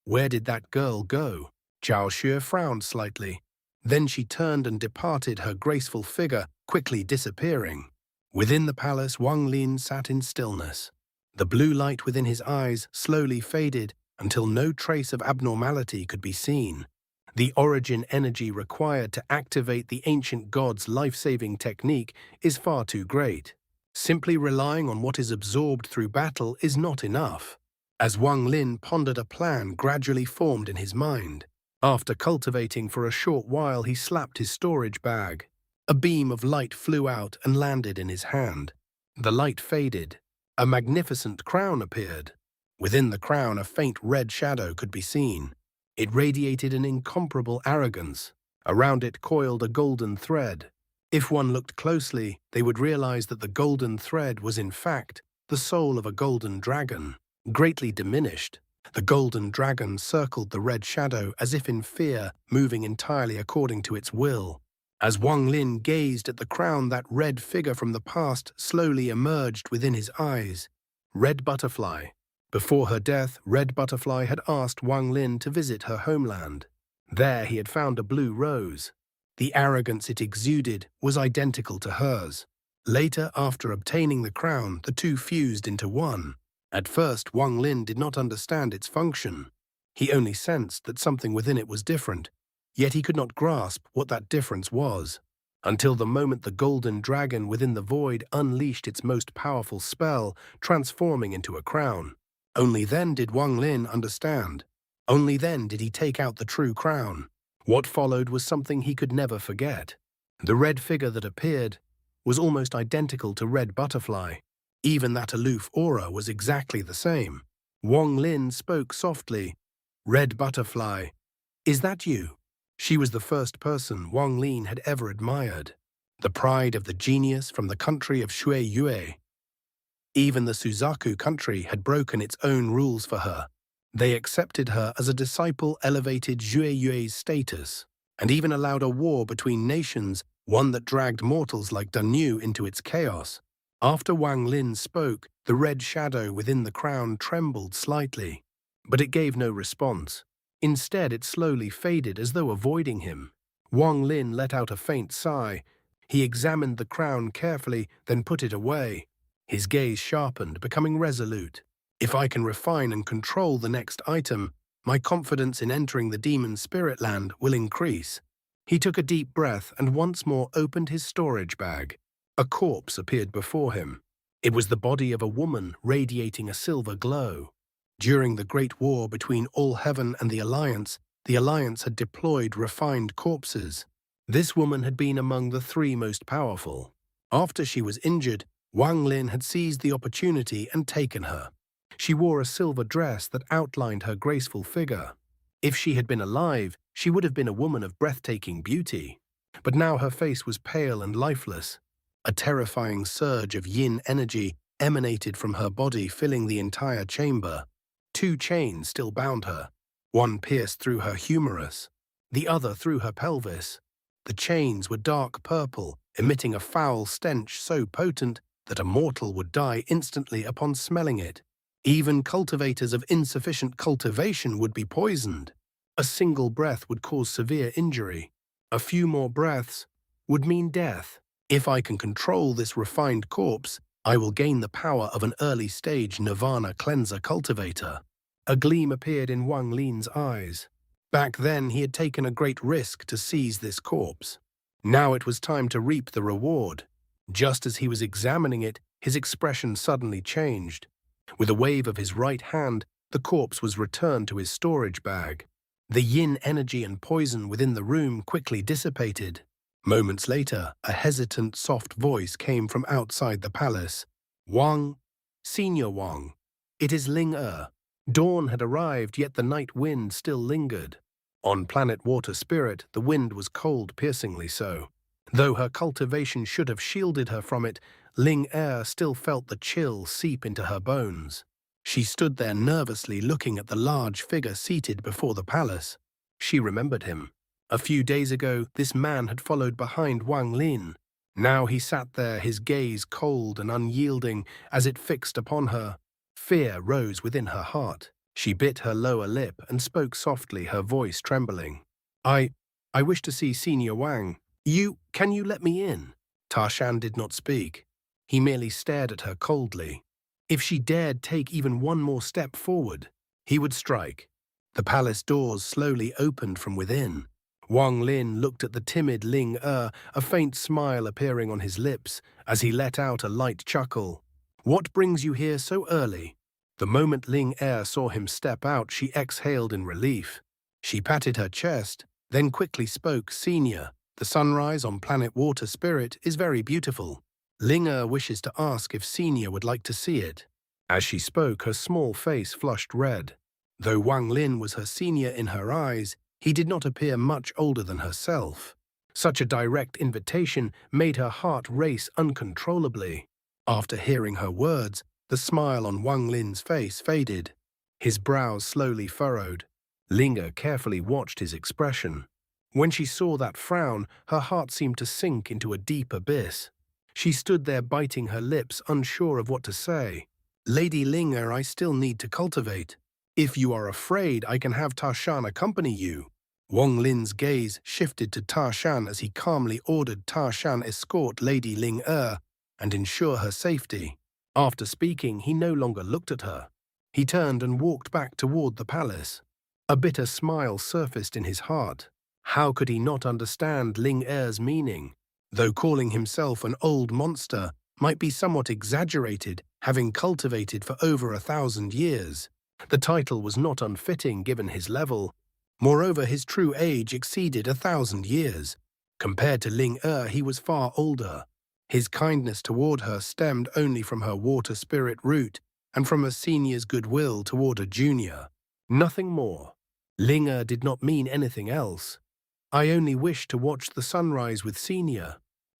Where did that girl go? Zhao Xue frowned slightly. Then she turned and departed, her graceful figure quickly disappearing. Within the palace, Wang Lin sat in stillness. The blue light within his eyes slowly faded until no trace of abnormality could be seen. The origin energy required to activate the ancient god's life-saving technique is far too great. Simply relying on what is absorbed through battle is not enough. As Wang Lin pondered, a plan gradually formed in his mind. After cultivating for a short while, he slapped his storage bag. A beam of light flew out and landed in his hand. The light faded. A magnificent crown appeared. Within the crown, a faint red shadow could be seen. It radiated an incomparable arrogance. Around it coiled a golden thread. If one looked closely, they would realize that the golden thread was in fact the soul of a golden dragon. Greatly diminished, the golden dragon circled the red shadow as if in fear, moving entirely according to its will. As Wang Lin gazed at the crown, that red figure from the past slowly emerged within his eyes. Red Butterfly. Before her death, Red Butterfly had asked Wang Lin to visit her homeland. There he had found a blue rose. The arrogance it exuded was identical to hers. Later, after obtaining the crown, the two fused into one. At first, Wang Lin did not understand its function. He only sensed that something within it was different, yet he could not grasp what that difference was. Until the moment the golden dragon within the void unleashed its most powerful spell, transforming into a crown. Only then did Wang Lin understand. Only then did he take out the true crown. What followed was something he could never forget. The red figure that appeared was almost identical to Red Butterfly. Even that aloof aura was exactly the same. Wang Lin spoke softly. "Red Butterfly, is that you?" She was the first person Wang Lin had ever admired, the pride of the genius from the country of Shui Yue. Even the Suzaku country had broken its own rules for her. They accepted her as a disciple, elevated Shui Yue's status, and even allowed a war between nations, one that dragged mortals like Donghua into its chaos. After Wang Lin spoke, the red shadow within the crown trembled slightly, but it gave no response. Instead, it slowly faded as though avoiding him. Wang Lin let out a faint sigh. He examined the crown carefully, then put it away. His gaze sharpened, becoming resolute. If I can refine and control the next item, my confidence in entering the demon spirit land will increase. He took a deep breath and once more opened his storage bag. A corpse appeared before him. It was the body of a woman radiating a silver glow. During the Great War between All Heaven and the Alliance had deployed refined corpses. This woman had been among the three most powerful. After she was injured, Wang Lin had seized the opportunity and taken her. She wore a silver dress that outlined her graceful figure. If she had been alive, she would have been a woman of breathtaking beauty. But now her face was pale and lifeless. A terrifying surge of yin energy emanated from her body, filling the entire chamber. Two chains still bound her. One pierced through her humerus, the other through her pelvis. The chains were dark purple, emitting a foul stench so potent that a mortal would die instantly upon smelling it. Even cultivators of insufficient cultivation would be poisoned. A single breath would cause severe injury. A few more breaths would mean death. If I can control this refined corpse, I will gain the power of an early-stage Nirvana cleanser cultivator. A gleam appeared in Wang Lin's eyes. Back then, he had taken a great risk to seize this corpse. Now it was time to reap the reward. Just as he was examining it, his expression suddenly changed. With a wave of his right hand, the corpse was returned to his storage bag. The yin energy and poison within the room quickly dissipated. Moments later, a hesitant, soft voice came from outside the palace. "Wang, Senior Wang, it is Ling Er." Dawn had arrived, yet the night wind still lingered. On planet Water Spirit, the wind was cold, piercingly so. Though her cultivation should have shielded her from it, Ling Er still felt the chill seep into her bones. She stood there nervously looking at the large figure seated before the palace. She remembered him. A few days ago, this man had followed behind Wang Lin. Now he sat there, his gaze cold and unyielding as it fixed upon her. Fear rose within her heart. She bit her lower lip and spoke softly, her voice trembling. I wish to see Senior Wang. Can you let me in?" Tarshan did not speak. He merely stared at her coldly. If she dared take even one more step forward, he would strike. The palace doors slowly opened from within. Wang Lin looked at the timid Ling Er, a faint smile appearing on his lips as he let out a light chuckle. "What brings you here so early?" The moment Ling Er saw him step out, she exhaled in relief. She patted her chest, then quickly spoke. "Senior, the sunrise on planet Water Spirit is very beautiful. Ling Er wishes to ask if Senior would like to see it." As she spoke, her small face flushed red. Though Wang Lin was her senior in her eyes, he did not appear much older than herself. Such a direct invitation made her heart race uncontrollably. After hearing her words, the smile on Wang Lin's face faded. His brows slowly furrowed. Ling Er carefully watched his expression. When she saw that frown, her heart seemed to sink into a deep abyss. She stood there biting her lips, unsure of what to say. "Lady Ling Er, I still need to cultivate. If you are afraid, I can have Tarshan accompany you." Wang Lin's gaze shifted to Tarshan as he calmly ordered Tarshan escort Lady Ling Er and ensure her safety. After speaking, he no longer looked at her. He turned and walked back toward the palace. A bitter smile surfaced in his heart. How could he not understand Ling Er's meaning? Though calling himself an old monster might be somewhat exaggerated, having cultivated for over 1,000 years, the title was not unfitting given his level. Moreover, his true age exceeded 1,000 years. Compared to Ling Er, he was far older. His kindness toward her stemmed only from her water spirit root and from a senior's goodwill toward a junior. Nothing more. Ling Er did not mean anything else. I only wish to watch the sunrise with Xianxia.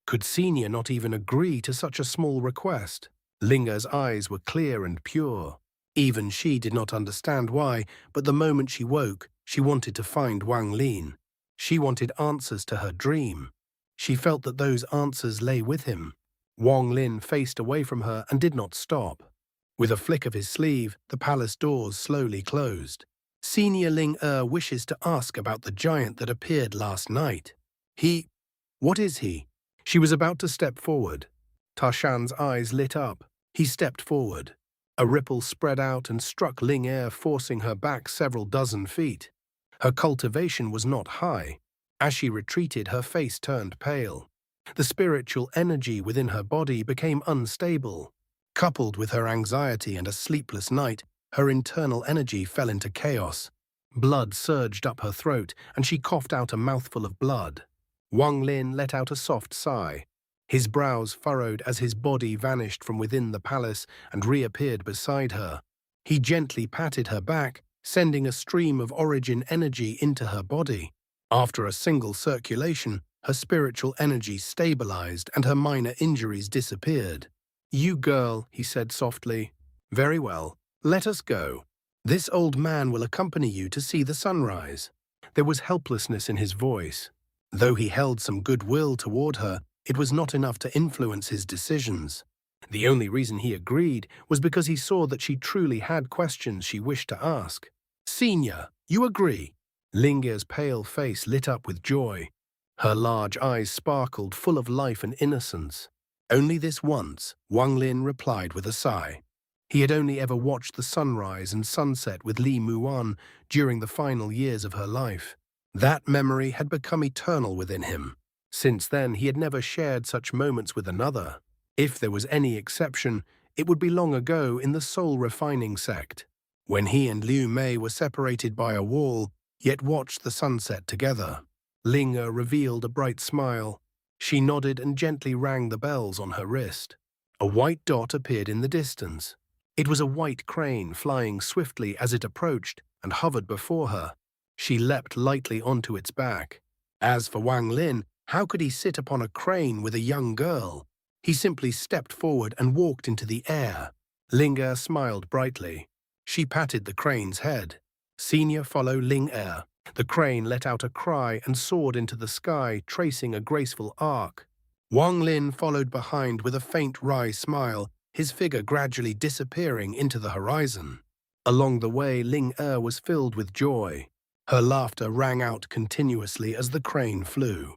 Could Xianxia not even agree to such a small request? Linger's eyes were clear and pure. Even she did not understand why, but the moment she woke, she wanted to find Wang Lin. She wanted answers to her dream. She felt that those answers lay with him. Wang Lin faced away from her and did not stop. With a flick of his sleeve, the palace doors slowly closed. Senior Ling wishes to ask about the giant that appeared last night. What is he? She was about to step forward. Tarshan's eyes lit up. He stepped forward. A ripple spread out and struck Ling, forcing her back several dozen feet. Her cultivation was not high. As she retreated, her face turned pale. The spiritual energy within her body became unstable. Coupled with her anxiety and a sleepless night, her internal energy fell into chaos. Blood surged up her throat, and she coughed out a mouthful of blood. Wang Lin let out a soft sigh. His brows furrowed as his body vanished from within the palace and reappeared beside her. He gently patted her back, sending a stream of origin energy into her body. After a single circulation, her spiritual energy stabilized and her minor injuries disappeared. "You girl," he said softly. "Very well. Let us go. This old man will accompany you to see the sunrise." There was helplessness in his voice. Though he held some goodwill toward her, it was not enough to influence his decisions. The only reason he agreed was because he saw that she truly had questions she wished to ask. "Senior, you agree?" Linger's pale face lit up with joy. Her large eyes sparkled, full of life and innocence. "Only this once," Wang Lin replied with a sigh. He had only ever watched the sunrise and sunset with Li Muan during the final years of her life. That memory had become eternal within him. Since then, he had never shared such moments with another. If there was any exception, it would be long ago in the soul-refining sect, when he and Liu Mei were separated by a wall, yet watched the sunset together. Linga revealed a bright smile. She nodded and gently rang the bells on her wrist. A white dot appeared in the distance. It was a white crane flying swiftly as it approached and hovered before her. She leapt lightly onto its back. As for Wang Lin, how could he sit upon a crane with a young girl? He simply stepped forward and walked into the air. Linga smiled brightly. She patted the crane's head. Senior followed Ling. The crane let out a cry and soared into the sky, tracing a graceful arc. Wang Lin followed behind with a faint wry smile, his figure gradually disappearing into the horizon. Along the way, Ling was filled with joy. Her laughter rang out continuously as the crane flew.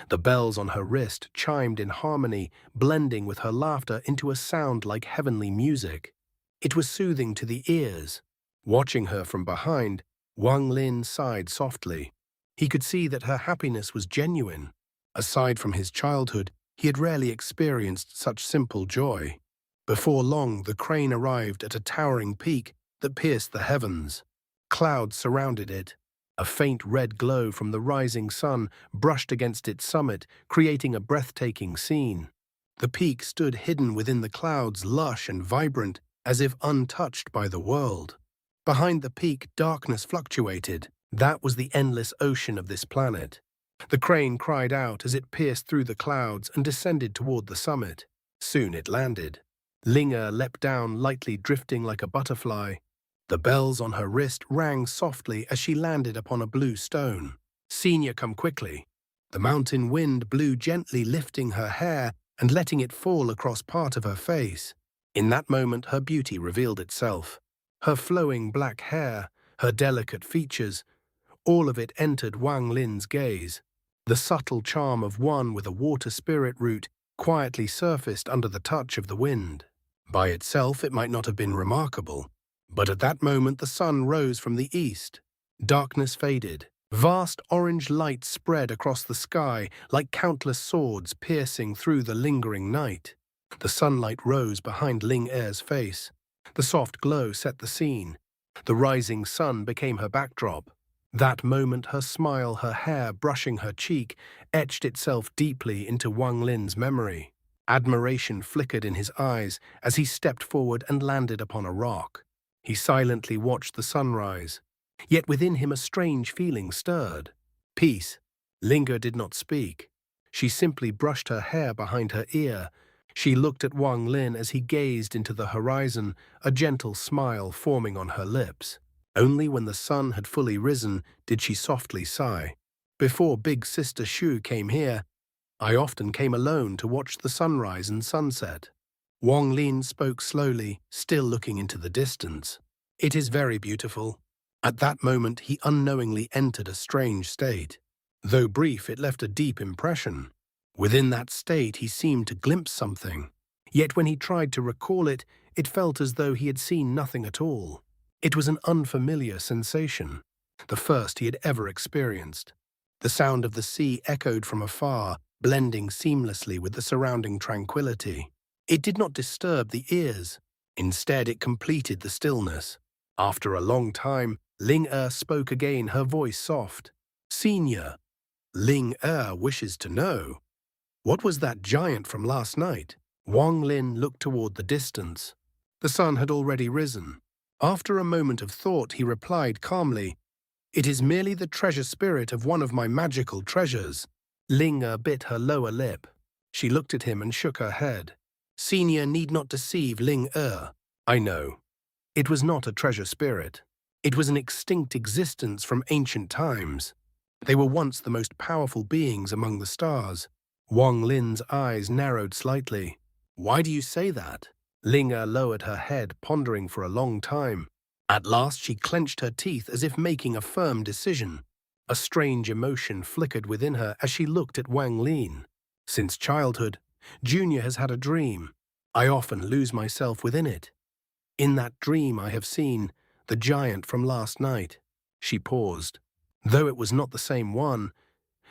The bells on her wrist chimed in harmony, blending with her laughter into a sound like heavenly music. It was soothing to the ears. Watching her from behind, Wang Lin sighed softly. He could see that her happiness was genuine. Aside from his childhood, he had rarely experienced such simple joy. Before long, the crane arrived at a towering peak that pierced the heavens. Clouds surrounded it. A faint red glow from the rising sun brushed against its summit, creating a breathtaking scene. The peak stood hidden within the clouds, lush and vibrant, as if untouched by the world. Behind the peak, darkness fluctuated. That was the endless ocean of this planet. The crane cried out as it pierced through the clouds and descended toward the summit. Soon it landed. Linga leapt down, lightly drifting like a butterfly. The bells on her wrist rang softly as she landed upon a blue stone. "Senior, come quickly." The mountain wind blew gently, lifting her hair and letting it fall across part of her face. In that moment, her beauty revealed itself. Her flowing black hair, her delicate features, all of it entered Wang Lin's gaze. The subtle charm of one with a water spirit root quietly surfaced under the touch of the wind. By itself, it might not have been remarkable. But at that moment, the sun rose from the east. Darkness faded. Vast orange light spread across the sky like countless swords piercing through the lingering night. The sunlight rose behind Ling-er's face. The soft glow set the scene. The rising sun became her backdrop. That moment, her smile, her hair brushing her cheek, etched itself deeply into Wang Lin's memory. Admiration flickered in his eyes as he stepped forward and landed upon a rock. He silently watched the sunrise. Yet within him a strange feeling stirred. Peace. Linga did not speak. She simply brushed her hair behind her ear. She looked at Wang Lin as he gazed into the horizon, a gentle smile forming on her lips. Only when the sun had fully risen did she softly sigh. Before big sister Shu came here, I often came alone to watch the sunrise and sunset. Wang Lin spoke slowly, still looking into the distance. It is very beautiful. At that moment he unknowingly entered a strange state. Though brief, it left a deep impression. Within that state he seemed to glimpse something. Yet when he tried to recall it, it felt as though he had seen nothing at all. It was an unfamiliar sensation, the first he had ever experienced. The sound of the sea echoed from afar, blending seamlessly with the surrounding tranquility. It did not disturb the ears. Instead, it completed the stillness. After a long time, Ling spoke again, her voice soft. "Senior, Ling wishes to know. What was that giant from last night?" Wang Lin looked toward the distance. The sun had already risen. After a moment of thought, he replied calmly, "It is merely the treasure spirit of one of my magical treasures." Ling bit her lower lip. She looked at him and shook her head. "Senior need not deceive Ling I know. It was not a treasure spirit. It was an extinct existence from ancient times. They were once the most powerful beings among the stars." Wang Lin's eyes narrowed slightly. "Why do you say that?" Ling lowered her head, pondering for a long time. At last she clenched her teeth as if making a firm decision. A strange emotion flickered within her as she looked at Wang Lin. "Since childhood, Junior has had a dream. I often lose myself within it. In that dream I have seen the giant from last night." She paused. Though it was not the same one,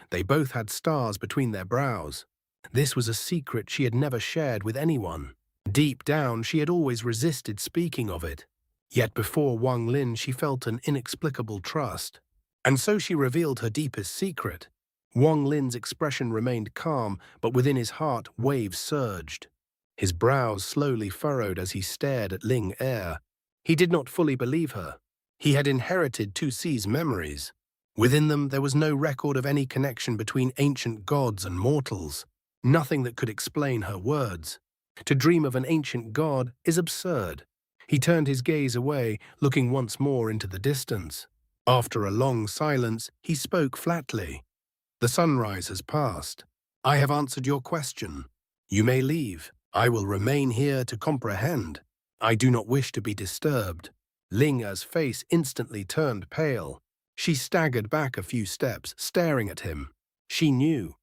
they both had stars between their brows. This was a secret she had never shared with anyone. Deep down, she had always resisted speaking of it. Yet before Wang Lin, she felt an inexplicable trust. And so she revealed her deepest secret. Wang Lin's expression remained calm, but within his heart, waves surged. His brows slowly furrowed as he stared at Ling Er. He did not fully believe her. He had inherited Tu Si's memories. Within them, there was no record of any connection between ancient gods and mortals. Nothing that could explain her words. To dream of an ancient god is absurd. He turned his gaze away, looking once more into the distance. After a long silence, he spoke flatly. "The sunrise has passed. I have answered your question. You may leave. I will remain here to comprehend. I do not wish to be disturbed." Ling Er's face instantly turned pale. She staggered back a few steps, staring at him. She knew.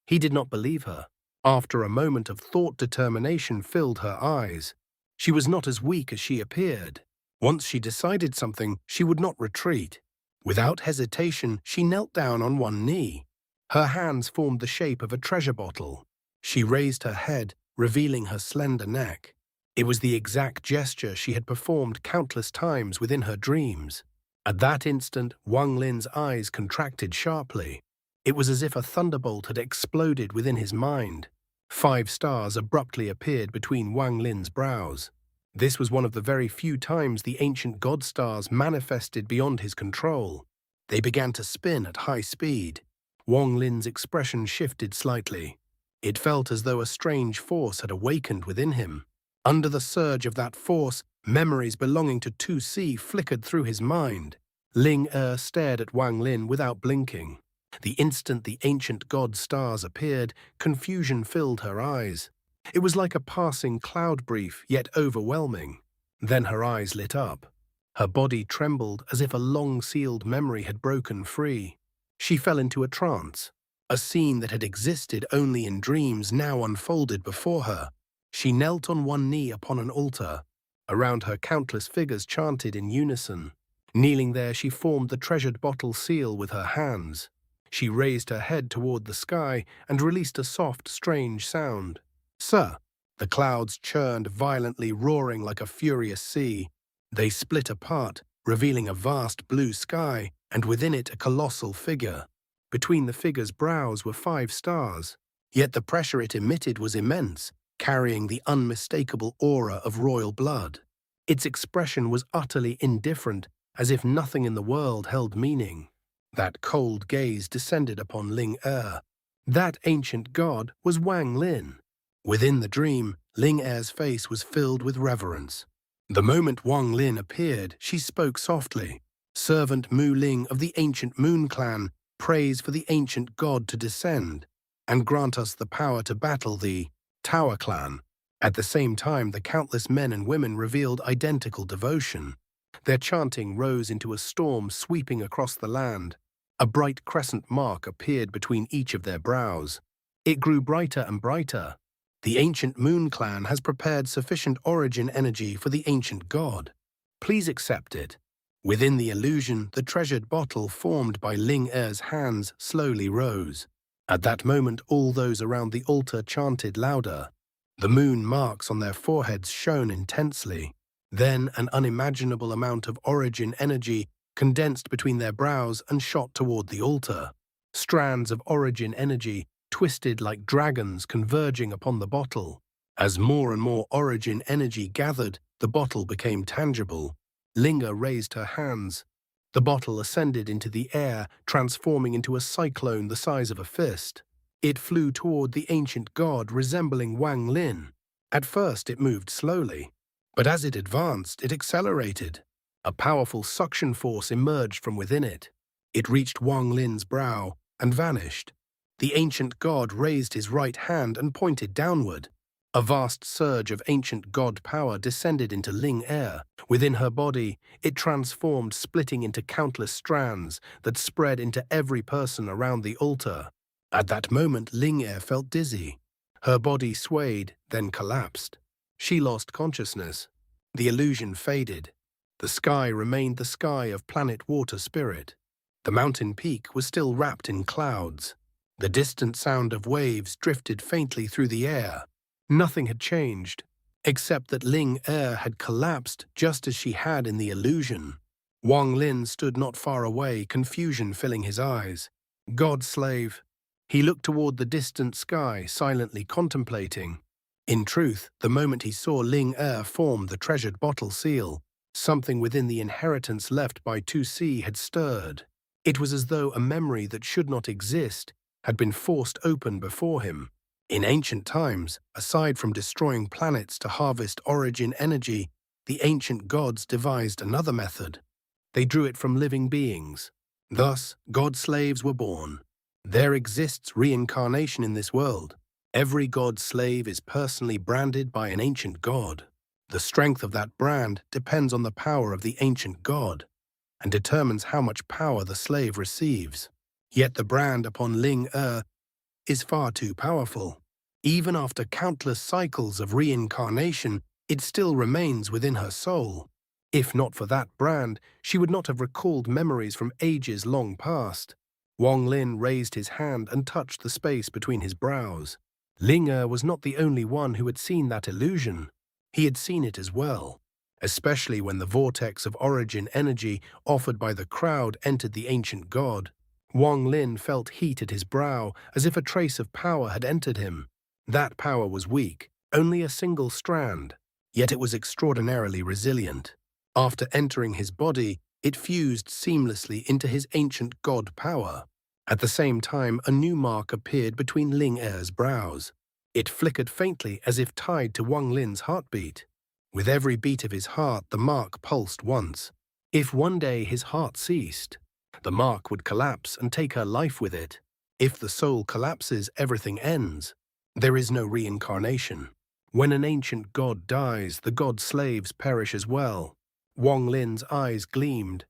He did not believe her. After a moment of thought, determination filled her eyes. She was not as weak as she appeared. Once she decided something, she would not retreat. Without hesitation, she knelt down on one knee. Her hands formed the shape of a treasure bottle. She raised her head, revealing her slender neck. It was the exact gesture she had performed countless times within her dreams. At that instant, Wang Lin's eyes contracted sharply. It was as if a thunderbolt had exploded within his mind. 5 stars abruptly appeared between Wang Lin's brows. This was one of the very few times the ancient god stars manifested beyond his control. They began to spin at high speed. Wang Lin's expression shifted slightly. It felt as though a strange force had awakened within him. Under the surge of that force, memories belonging to Tu Si flickered through his mind. Ling stared at Wang Lin without blinking. The instant the ancient god stars appeared, confusion filled her eyes. It was like a passing cloud brief, yet overwhelming. Then her eyes lit up. Her body trembled as if a long-sealed memory had broken free. She fell into a trance. A scene that had existed only in dreams now unfolded before her. She knelt on one knee upon an altar. Around her, countless figures chanted in unison. Kneeling there, she formed the treasured bottle seal with her hands. She raised her head toward the sky and released a soft, strange sound. "Sir!" The clouds churned violently, roaring like a furious sea. They split apart, revealing a vast blue sky, and within it a colossal figure. Between the figure's brows were 5 stars. Yet the pressure it emitted was immense, carrying the unmistakable aura of royal blood. Its expression was utterly indifferent, as if nothing in the world held meaning. That cold gaze descended upon Ling Er. That ancient god was Wang Lin. Within the dream, Ling Er's face was filled with reverence. The moment Wang Lin appeared, she spoke softly. "Servant Mu Ling of the ancient Moon Clan, prays for the ancient god to descend, and grant us the power to battle the Tower Clan." At the same time, the countless men and women revealed identical devotion. Their chanting rose into a storm sweeping across the land. A bright crescent mark appeared between each of their brows. It grew brighter and brighter. "The ancient Moon Clan has prepared sufficient origin energy for the ancient god. Please accept it." Within the illusion, the treasured bottle formed by Ling Er's hands slowly rose. At that moment, all those around the altar chanted louder. The moon marks on their foreheads shone intensely. Then an unimaginable amount of origin energy condensed between their brows and shot toward the altar. Strands of origin energy twisted like dragons converging upon the bottle. As more and more origin energy gathered, the bottle became tangible. Linga raised her hands. The bottle ascended into the air, transforming into a cyclone the size of a fist. It flew toward the ancient god, resembling Wang Lin. At first it moved slowly, but as it advanced, it accelerated. A powerful suction force emerged from within it. It reached Wang Lin's brow and vanished. The ancient god raised his right hand and pointed downward. A vast surge of ancient god power descended into Ling Er. Within her body, it transformed, splitting into countless strands that spread into every person around the altar. At that moment, Ling Er felt dizzy. Her body swayed, then collapsed. She lost consciousness. The illusion faded. The sky remained the sky of planet water spirit. The mountain peak was still wrapped in clouds. The distant sound of waves drifted faintly through the air. Nothing had changed, except that Ling Er had collapsed just as she had in the illusion. Wang Lin stood not far away, confusion filling his eyes. "God slave." He looked toward the distant sky, silently contemplating. In truth, the moment he saw Ling Er form the treasured bottle seal, something within the inheritance left by 2C had stirred. It was as though a memory that should not exist had been forced open before him. In ancient times, aside from destroying planets to harvest origin energy, the ancient gods devised another method. They drew it from living beings. Thus, god-slaves were born. There exists reincarnation in this world. Every god-slave is personally branded by an ancient god. The strength of that brand depends on the power of the ancient god, and determines how much power the slave receives. Yet the brand upon Ling Er is far too powerful. Even after countless cycles of reincarnation, it still remains within her soul. If not for that brand, she would not have recalled memories from ages long past. Wang Lin raised his hand and touched the space between his brows. Ling Er was not the only one who had seen that illusion. He had seen it as well, especially when the vortex of origin energy offered by the crowd entered the ancient god. Wang Lin felt heat at his brow, as if a trace of power had entered him. That power was weak, only a single strand, yet it was extraordinarily resilient. After entering his body, it fused seamlessly into his ancient god power. At the same time, a new mark appeared between Ling Er's brows. It flickered faintly as if tied to Wang Lin's heartbeat. With every beat of his heart, the mark pulsed once. If one day his heart ceased, the mark would collapse and take her life with it. If the soul collapses, everything ends. There is no reincarnation. When an ancient god dies, the god slaves perish as well. Wang Lin's eyes gleamed.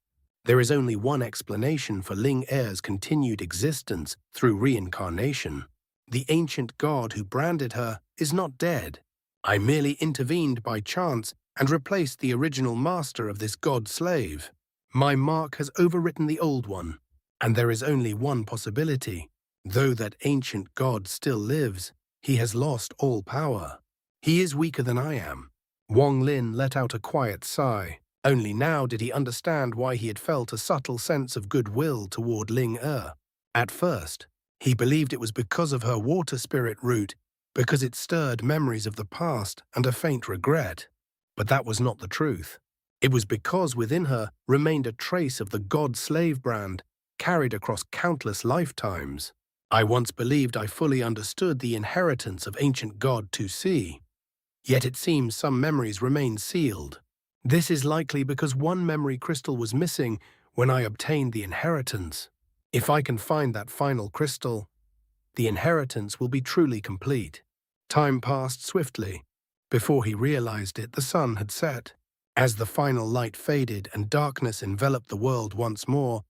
There is only one explanation for Ling Er's continued existence through reincarnation. The ancient god who branded her is not dead. I merely intervened by chance and replaced the original master of this god-slave. My mark has overwritten the old one, and there is only one possibility. Though that ancient god still lives, he has lost all power. He is weaker than I am. Wang Lin let out a quiet sigh. Only now did he understand why he had felt a subtle sense of goodwill toward Ling Er. At first, he believed it was because of her water spirit root, because it stirred memories of the past and a faint regret. But that was not the truth. It was because within her remained a trace of the god-slave brand carried across countless lifetimes. I once believed I fully understood the inheritance of ancient God to see, yet it seems some memories remain sealed. This is likely because one memory crystal was missing when I obtained the inheritance. If I can find that final crystal, the inheritance will be truly complete. Time passed swiftly. Before he realized it, the sun had set. As the final light faded and darkness enveloped the world once more,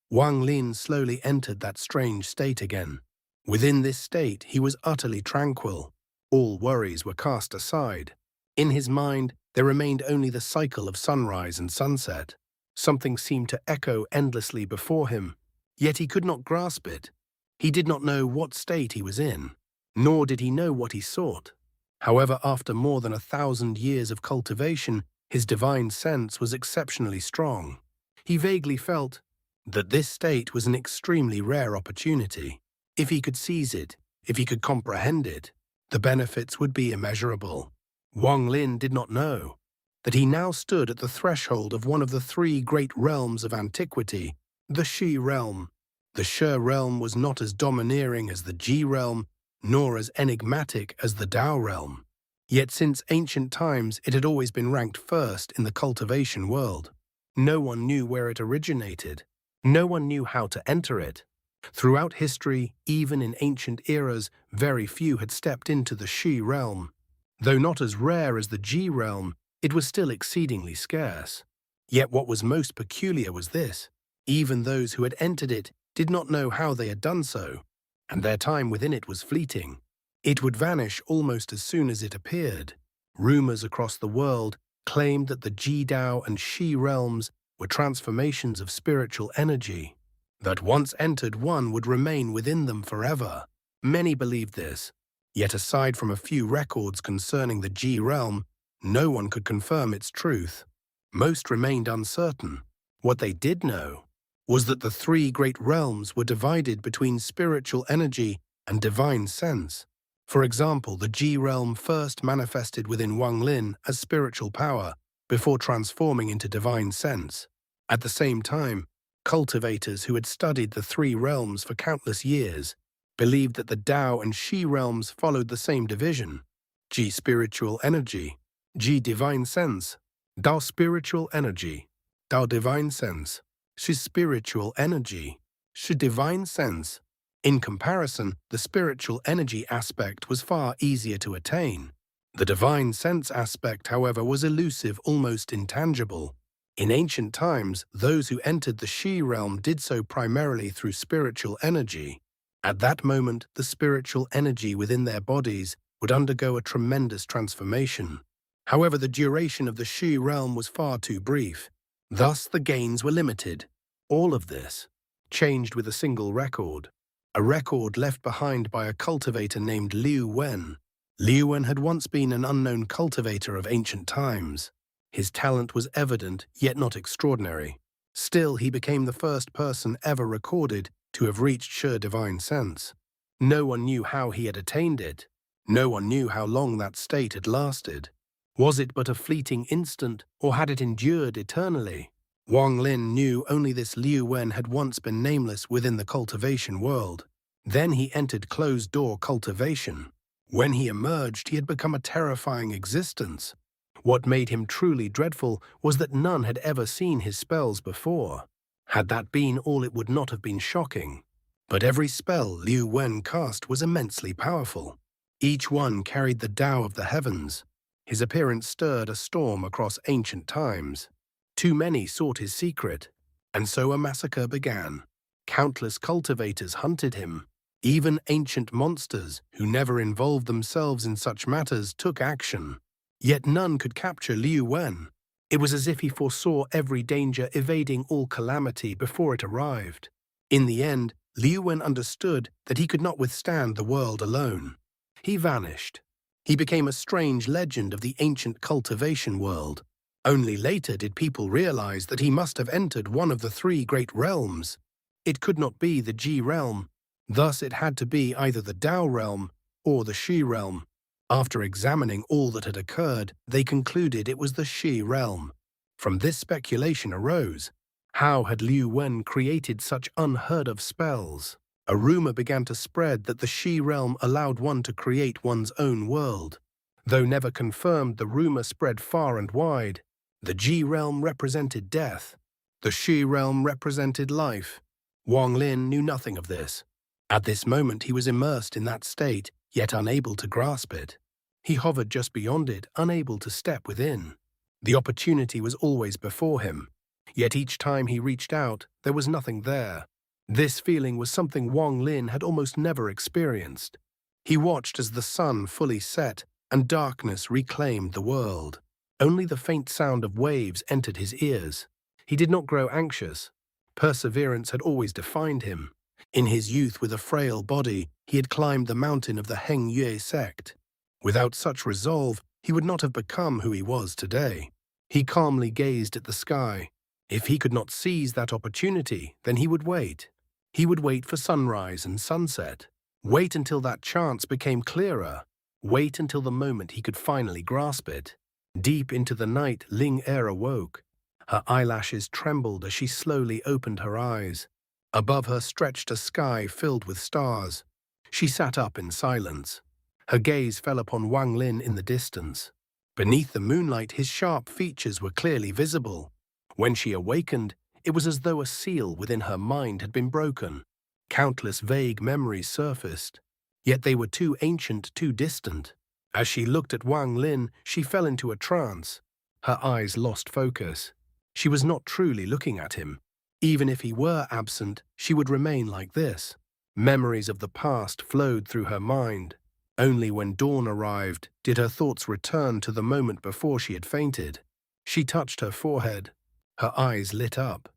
Wang Lin slowly entered that strange state again. Within this state, he was utterly tranquil. All worries were cast aside. In his mind, there remained only the cycle of sunrise and sunset. Something seemed to echo endlessly before him, yet he could not grasp it. He did not know what state he was in, nor did he know what he sought. However, after more than 1,000 years of cultivation, his divine sense was exceptionally strong. He vaguely felt that this state was an extremely rare opportunity. If he could seize it, if he could comprehend it, the benefits would be immeasurable. Wang Lin did not know that he now stood at the threshold of one of the three great realms of antiquity, the Shi realm. The Shi realm was not as domineering as the Ji realm, nor as enigmatic as the Dao realm. Yet since ancient times it had always been ranked first in the cultivation world. No one knew where it originated. No one knew how to enter it. Throughout history, even in ancient eras, very few had stepped into the Shi realm. Though not as rare as the Ji realm, it was still exceedingly scarce. Yet what was most peculiar was this: even those who had entered it did not know how they had done so, and their time within it was fleeting. It would vanish almost as soon as it appeared. Rumors across the world claimed that the Ji Dao and Shi realms were transformations of spiritual energy, that once entered one would remain within them forever. Many believed this, yet aside from a few records concerning the Ji realm, no one could confirm its truth. Most remained uncertain. What they did know was that the three great realms were divided between spiritual energy and divine sense. For example, the Ji realm first manifested within Wang Lin as spiritual power before transforming into divine sense. At the same time, cultivators who had studied the three realms for countless years believed that the Dao and Shi realms followed the same division: Ji spiritual energy, Ji divine sense, Dao spiritual energy, Dao divine sense, Shi spiritual energy, Shi divine sense. In comparison, the spiritual energy aspect was far easier to attain. The divine sense aspect, however, was elusive, almost intangible. In ancient times, those who entered the Shi realm did so primarily through spiritual energy. At that moment, the spiritual energy within their bodies would undergo a tremendous transformation. However, the duration of the Shi realm was far too brief. Thus, the gains were limited. All of this changed with a single record. A record left behind by a cultivator named Liu Wen. Liu Wen had once been an unknown cultivator of ancient times. His talent was evident, yet not extraordinary. Still, he became the first person ever recorded to have reached Shi divine sense. No one knew how he had attained it. No one knew how long that state had lasted. Was it but a fleeting instant, or had it endured eternally? Wang Lin knew only this Liu Wen had once been nameless within the cultivation world. Then he entered closed-door cultivation. When he emerged, he had become a terrifying existence. What made him truly dreadful was that none had ever seen his spells before. Had that been all, it would not have been shocking. But every spell Liu Wen cast was immensely powerful. Each one carried the Tao of the heavens. His appearance stirred a storm across ancient times. Too many sought his secret, and so a massacre began. Countless cultivators hunted him. Even ancient monsters, who never involved themselves in such matters, took action. Yet none could capture Liu Wen. It was as if he foresaw every danger, evading all calamity before it arrived. In the end, Liu Wen understood that he could not withstand the world alone. He vanished. He became a strange legend of the ancient cultivation world. Only later did people realize that he must have entered one of the three great realms. It could not be the Ji realm. Thus it had to be either the Dao realm or the Shi realm. After examining all that had occurred, they concluded it was the Shi realm. From this speculation arose How had Liu Wen created such unheard-of spells? A rumor began to spread that the Shi realm allowed one to create one's own world. Though never confirmed, the rumor spread far and wide. The Ji realm represented death. The Shi realm represented life. Wang Lin knew nothing of this. At this moment he was immersed in that state, yet unable to grasp it. He hovered just beyond it, unable to step within. The opportunity was always before him. Yet each time he reached out, there was nothing there. This feeling was something Wang Lin had almost never experienced. He watched as the sun fully set and darkness reclaimed the world. Only the faint sound of waves entered his ears. He did not grow anxious. Perseverance had always defined him. In his youth, with a frail body, he had climbed the mountain of the Heng Yue sect. Without such resolve, he would not have become who he was today. He calmly gazed at the sky. If he could not seize that opportunity, then he would wait. He would wait for sunrise and sunset. Wait until that chance became clearer. Wait until the moment he could finally grasp it. Deep into the night, Ling Er awoke. Her eyelashes trembled as she slowly opened her eyes. Above her stretched a sky filled with stars. She sat up in silence. Her gaze fell upon Wang Lin in the distance. Beneath the moonlight, his sharp features were clearly visible. When she awakened, it was as though a seal within her mind had been broken. Countless vague memories surfaced, yet they were too ancient, too distant. As she looked at Wang Lin, she fell into a trance. Her eyes lost focus. She was not truly looking at him. Even if he were absent, she would remain like this. Memories of the past flowed through her mind. Only when dawn arrived did her thoughts return to the moment before she had fainted. She touched her forehead. Her eyes lit up.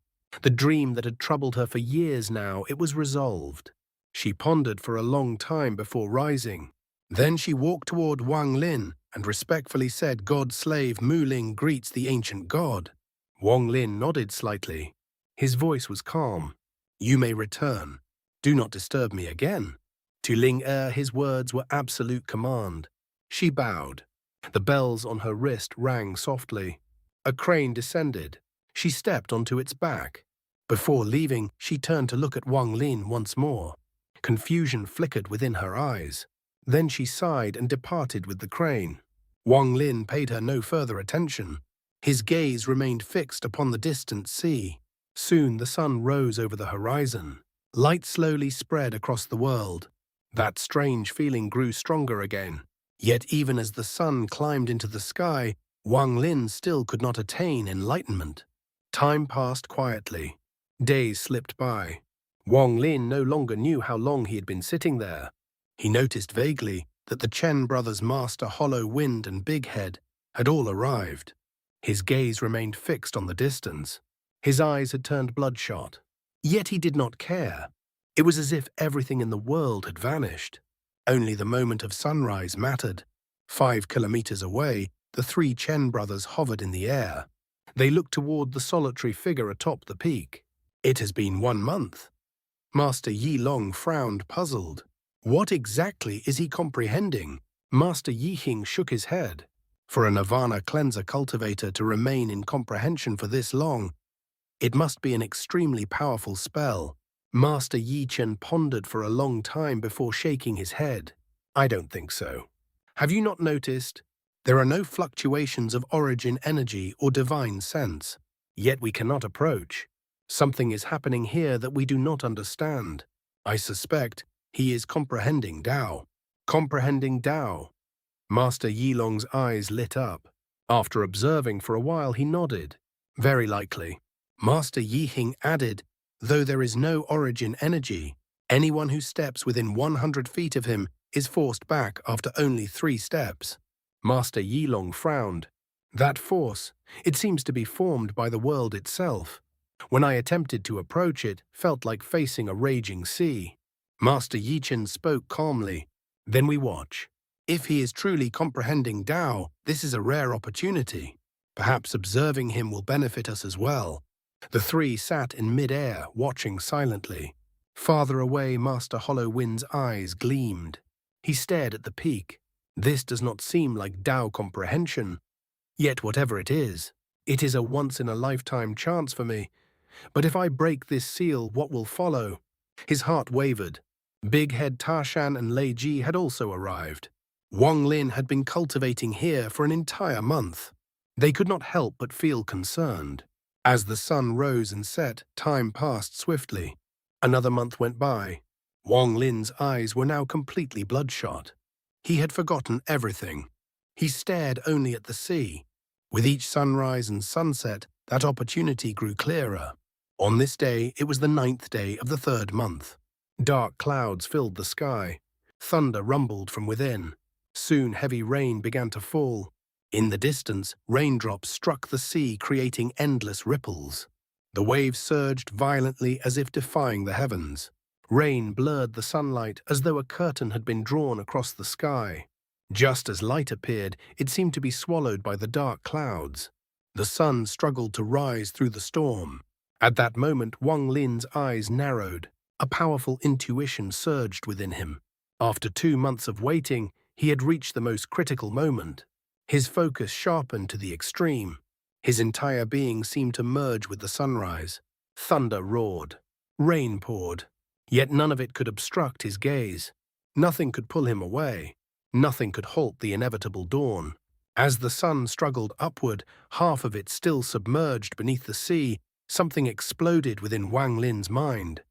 The dream that had troubled her for years now, it was resolved. She pondered for a long time before rising. Then she walked toward Wang Lin and respectfully said, "God's slave Mu Ling greets the ancient god." Wang Lin nodded slightly. His voice was calm. "You may return. Do not disturb me again." To Ling Er, his words were absolute command. She bowed. The bells on her wrist rang softly. A crane descended. She stepped onto its back. Before leaving, she turned to look at Wang Lin once more. Confusion flickered within her eyes. Then she sighed and departed with the crane. Wang Lin paid her no further attention. His gaze remained fixed upon the distant sea. Soon the sun rose over the horizon. Light slowly spread across the world. That strange feeling grew stronger again. Yet even as the sun climbed into the sky, Wang Lin still could not attain enlightenment. Time passed quietly. Days slipped by. Wang Lin no longer knew how long he had been sitting there. He noticed vaguely that the Chen brothers' master Hollow Wind and Big Head had all arrived. His gaze remained fixed on the distance. His eyes had turned bloodshot. Yet he did not care. It was as if everything in the world had vanished. Only the moment of sunrise mattered. 5 kilometers away, the 3 Chen brothers hovered in the air. They looked toward the solitary figure atop the peak. "It has been 1 month." Master Yi Long frowned, puzzled. What exactly is he comprehending? Master Yi Hing shook his head. For a Nirvana cleanser cultivator to remain in comprehension for this long, it must be an extremely powerful spell. Master Yi Chen pondered for a long time before shaking his head. "I don't think so. Have you not noticed? There are no fluctuations of origin energy or divine sense. Yet we cannot approach. Something is happening here that we do not understand. I suspect he is comprehending Tao." Comprehending Tao. Master Yi Long's eyes lit up. After observing for a while, he nodded. "Very likely." Master Yi Hing added, "Though there is no origin energy, anyone who steps within 100 feet of him is forced back after only 3 steps. Master Yi Long frowned. "That force, it seems to be formed by the world itself. When I attempted to approach it, felt like facing a raging sea." Master Yi Chen spoke calmly. "Then we watch. If he is truly comprehending Tao, this is a rare opportunity. Perhaps observing him will benefit us as well." The 3 sat in mid-air, watching silently. Farther away, Master Hollow Wind's eyes gleamed. He stared at the peak. This does not seem like Tao comprehension. Yet whatever it is a once-in-a-lifetime chance for me. But if I break this seal, what will follow? His heart wavered. Big Head Tarshan and Lei Ji had also arrived. Wang Lin had been cultivating here for an entire month. They could not help but feel concerned. As the sun rose and set, time passed swiftly. Another month went by. Wang Lin's eyes were now completely bloodshot. He had forgotten everything. He stared only at the sea. With each sunrise and sunset, that opportunity grew clearer. On this day, it was the 9th day of the 3rd month. Dark clouds filled the sky. Thunder rumbled from within. Soon heavy rain began to fall. In the distance, raindrops struck the sea, creating endless ripples. The waves surged violently as if defying the heavens. Rain blurred the sunlight as though a curtain had been drawn across the sky. Just as light appeared, it seemed to be swallowed by the dark clouds. The sun struggled to rise through the storm. At that moment, Wang Lin's eyes narrowed. A powerful intuition surged within him. After 2 months of waiting, he had reached the most critical moment. His focus sharpened to the extreme. His entire being seemed to merge with the sunrise. Thunder roared. Rain poured. Yet none of it could obstruct his gaze. Nothing could pull him away. Nothing could halt the inevitable dawn. As the sun struggled upward, half of it still submerged beneath the sea, something exploded within Wang Lin's mind.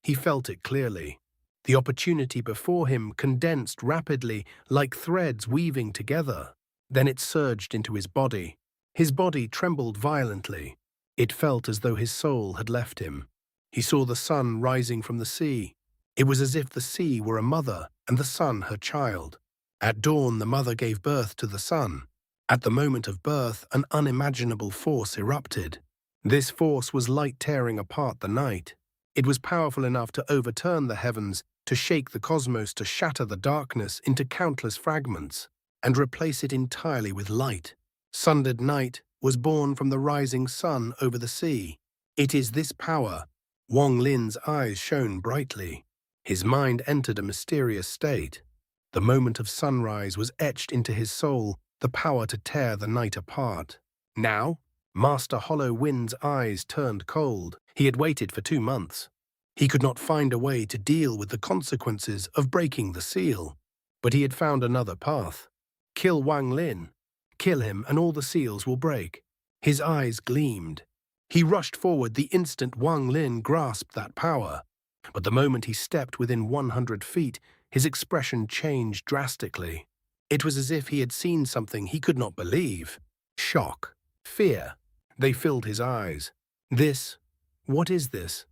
He felt it clearly. The opportunity before him condensed rapidly, like threads weaving together. Then it surged into his body. His body trembled violently. It felt as though his soul had left him. He saw the sun rising from the sea. It was as if the sea were a mother and the sun her child. At dawn, the mother gave birth to the sun. At the moment of birth, an unimaginable force erupted. This force was light tearing apart the night. It was powerful enough to overturn the heavens, to shake the cosmos, to shatter the darkness into countless fragments, and replace it entirely with light. Sundered Night was born from the rising sun over the sea. It is this power. Wang Lin's eyes shone brightly. His mind entered a mysterious state. The moment of sunrise was etched into his soul, the power to tear the night apart. Now, Master Hollow Wind's eyes turned cold. He had waited for 2 months. He could not find a way to deal with the consequences of breaking the seal. But he had found another path. Kill Wang Lin. Kill him and all the seals will break. His eyes gleamed. He rushed forward the instant Wang Lin grasped that power. But the moment he stepped within 100 feet, his expression changed drastically. It was as if he had seen something he could not believe. Shock, fear, they filled his eyes. What is this?